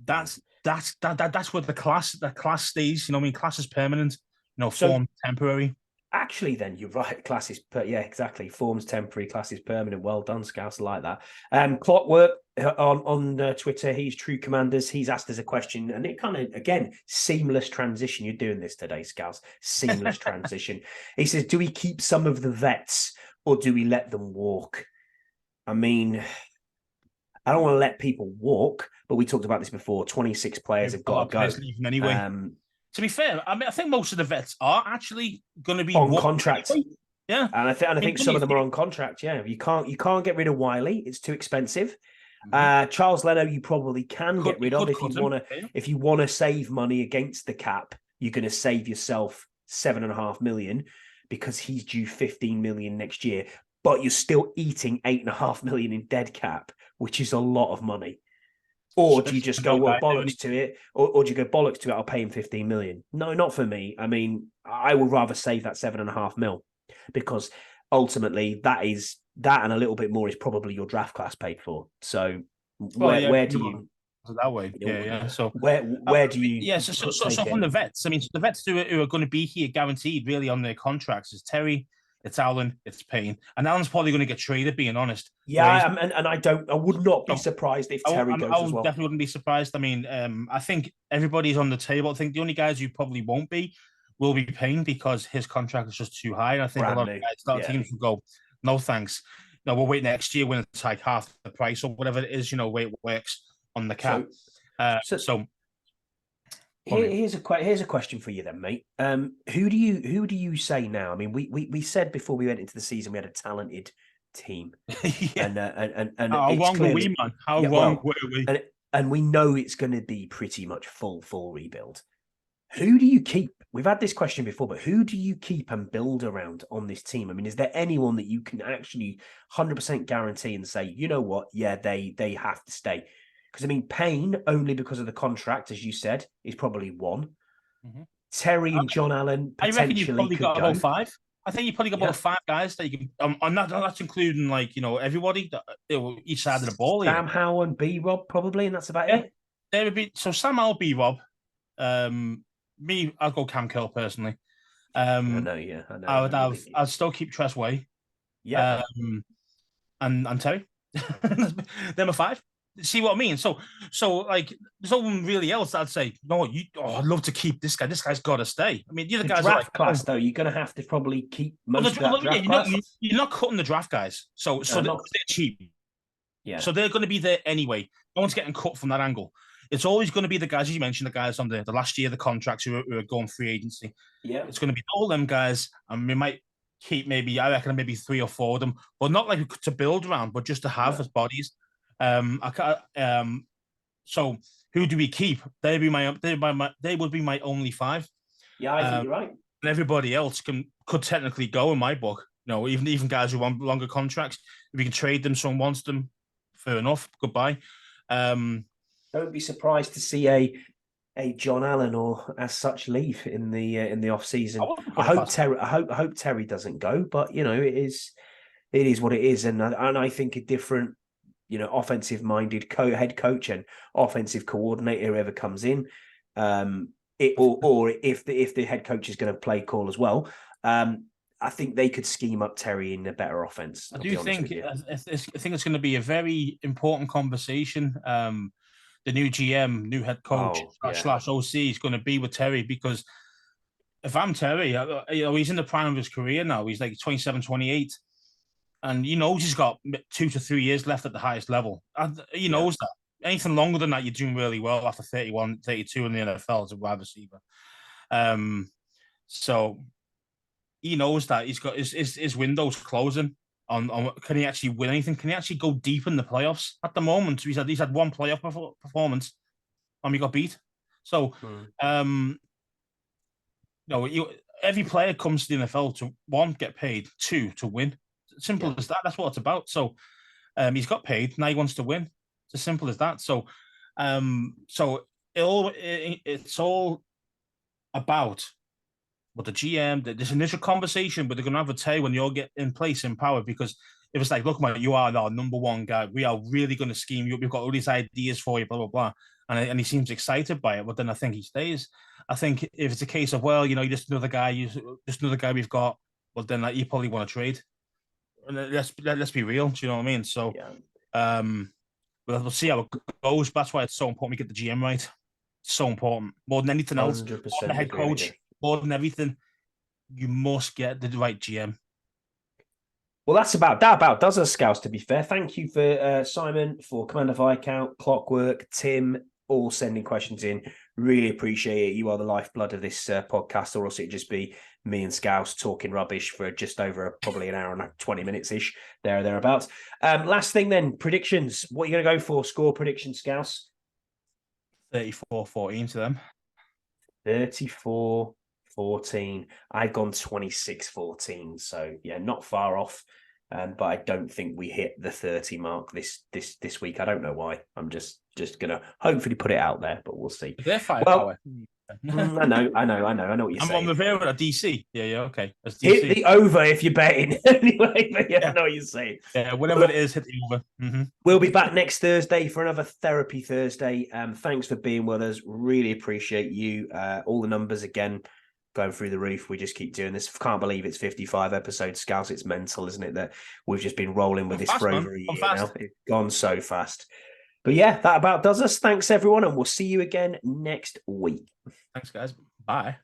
S2: That's where the class stays. You know what I mean? Class is permanent. Form temporary.
S1: Actually, then you're right. Class is exactly. Form's temporary, class is permanent. Well done, Scouts. I like that. Clockwork on Twitter. He's True Commanders. He's asked us a question, and it kind of again seamless transition. You're doing this today, Scouts. Seamless transition. He says, "Do we keep some of the vets, or do we let them walk?" I mean, I don't want to let people walk, but we talked about this before. 26 players have got to go.
S2: Anyway. To be fair, I think most of the vets are actually going to be
S1: on contract.
S2: Yeah,
S1: and I think some of them are on contract. Yeah, you can't get rid of Wiley; it's too expensive. Mm-hmm. Charles Leno, you probably can get rid of if you want to save money against the cap. You're going to save yourself $7.5 million because he's due $15 million next year, but you're still eating $8.5 million in dead cap, which is a lot of money. Or do you just go, well, bollocks to it? Or do you go, bollocks to it, I'll pay him 15 million? No, not for me. I mean, I would rather save that $7.5 million because ultimately that and a little bit more is probably your draft class paid for. So where do you...
S2: That way, yeah. So
S1: where do you...
S2: Yeah, so from the vets, I mean, the vets who are going to be here guaranteed really on their contracts is Terry, it's Allen, it's Payne, and Allen's probably going to get traded. Being honest,
S1: and I would not be surprised if Terry goes as well.
S2: Definitely wouldn't be surprised. I mean, I think everybody's on the table. I think the only guys who probably won't will be Payne because his contract is just too high. And I think a lot of guys, teams will go, no thanks. No, we'll wait next year when it's like half the price or whatever it is. Where it works on the cap.
S1: Here's a question for you then, mate. Who do you say now? I mean, we said before we went into the season we had a talented team, and
S2: how wrong were we, man? How wrong were we?
S1: And we know it's going to be pretty much full rebuild. Who do you keep? We've had this question before, but who do you keep and build around on this team? I mean, is there anyone that you can actually 100% guarantee and say, you know what? Yeah, they have to stay. Because, I mean, Payne, only because of the contract, as you said, is probably one. Mm-hmm. Terry and John Allen potentially I reckon you've probably got
S2: about 5. I think you probably got about 5 guys that you can. I'm not including everybody each side of the ball.
S1: Sam Howell and B Rob probably, and that's about it.
S2: There would be Sam Howell, B Rob. Me, I'll go Cam Curl personally.
S1: I know.
S2: I'd still keep Tress Way.
S1: Yeah.
S2: And Terry. Them are 5. See what I mean? So like, there's no one really else I'd say, no, I'd love to keep this guy. This guy's got to stay. I mean, the other guys
S1: draft class, though, you're going to have to probably keep most of that draft class.
S2: You're not cutting the draft guys. So they're cheap. Yeah. So they're going to be there anyway. No one's getting cut from that angle. It's always going to be the guys, as you mentioned, the guys on the last year, the contracts who are going free agency.
S1: Yeah.
S2: It's going to be all them guys, and we might keep maybe 3 or 4 of them, but not like to build around, but just to have as bodies. So who do we keep? They would be my only 5.
S1: Yeah, I think you're right.
S2: And everybody else could technically go in my book. Even guys who want longer contracts, if we can trade them, someone wants them, fair enough. Goodbye.
S1: Don't be surprised to see a a John Allen or as such leave in the off season.
S2: I hope
S1: Terry doesn't go, but it is what it is, and I think a different offensive minded head coach and offensive coordinator ever comes in, or if the head coach is going to play call as well, I think they could scheme up Terry in a better offense.
S2: I think it's going to be a very important conversation. The new GM, new head coach / OC is going to be with Terry, because if I'm Terry, he's in the prime of his career now. He's like 27, 28. And he knows he's got 2 to 3 years left at the highest level. He knows that. Anything longer than that, you're doing really well after 31, 32 in the NFL as a wide receiver. So he knows that he's got his window's closing on can he actually win anything? Can he actually go deep in the playoffs? At the moment, he's had one playoff performance and he got beat. So, every player comes to the NFL to, 1, get paid, 2, to win. Simple as that. That's what it's about. So he's got paid. Now he wants to win. It's as simple as that. So it's all about what the GM, this initial conversation, but they're going to have a tell when you all get in place in power, because if it's like, look, man, you are our number one guy. We are really going to scheme you up. We've got all these ideas for you, blah, blah, blah. And he seems excited by it, but then I think he stays. I think if it's a case of, well, you're just another guy we've got, well, then you probably want to trade. Let's be real. Do you know what I mean? So, we'll see how it goes. That's why it's so important we get the GM right. It's so important, more than anything else. 100% the head coach, more than everything, you must get the right GM.
S1: Well, that about does us, Scouts, to be fair. Thank you for Simon, for Commander Viscount, Clockwork, Tim, all sending questions in. Really appreciate it. You are the lifeblood of this podcast, or else it'd just be me and Scouts talking rubbish for just over probably an hour and 20 minutes-ish, thereabouts. Last thing then, predictions. What are you going to go for? Score prediction, Scouts?
S2: 34-14 to them.
S1: 34-14. I've gone 26-14. So, yeah, not far off. But I don't think we hit the 30 mark this week. I don't know why. I'm just going to hopefully put it out there, but we'll see.
S2: They're firepower.
S1: I know what you're saying.
S2: I'm on the Vera at DC. Yeah, okay.
S1: DC. Hit the over if you're betting. Anyway, but I know what you're saying.
S2: Yeah, whatever it is, hit the over. Mm-hmm.
S1: We'll be back next Thursday for another Therapy Thursday. Thanks for being with us. Really appreciate you. All the numbers again going through the roof. We just keep doing this. Can't believe it's 55 episodes, Scouts. It's mental, isn't it, that we've just been rolling with this for over a year now. It's gone so fast. But yeah, that about does us. Thanks, everyone, and we'll see you again next week.
S2: Thanks, guys. Bye.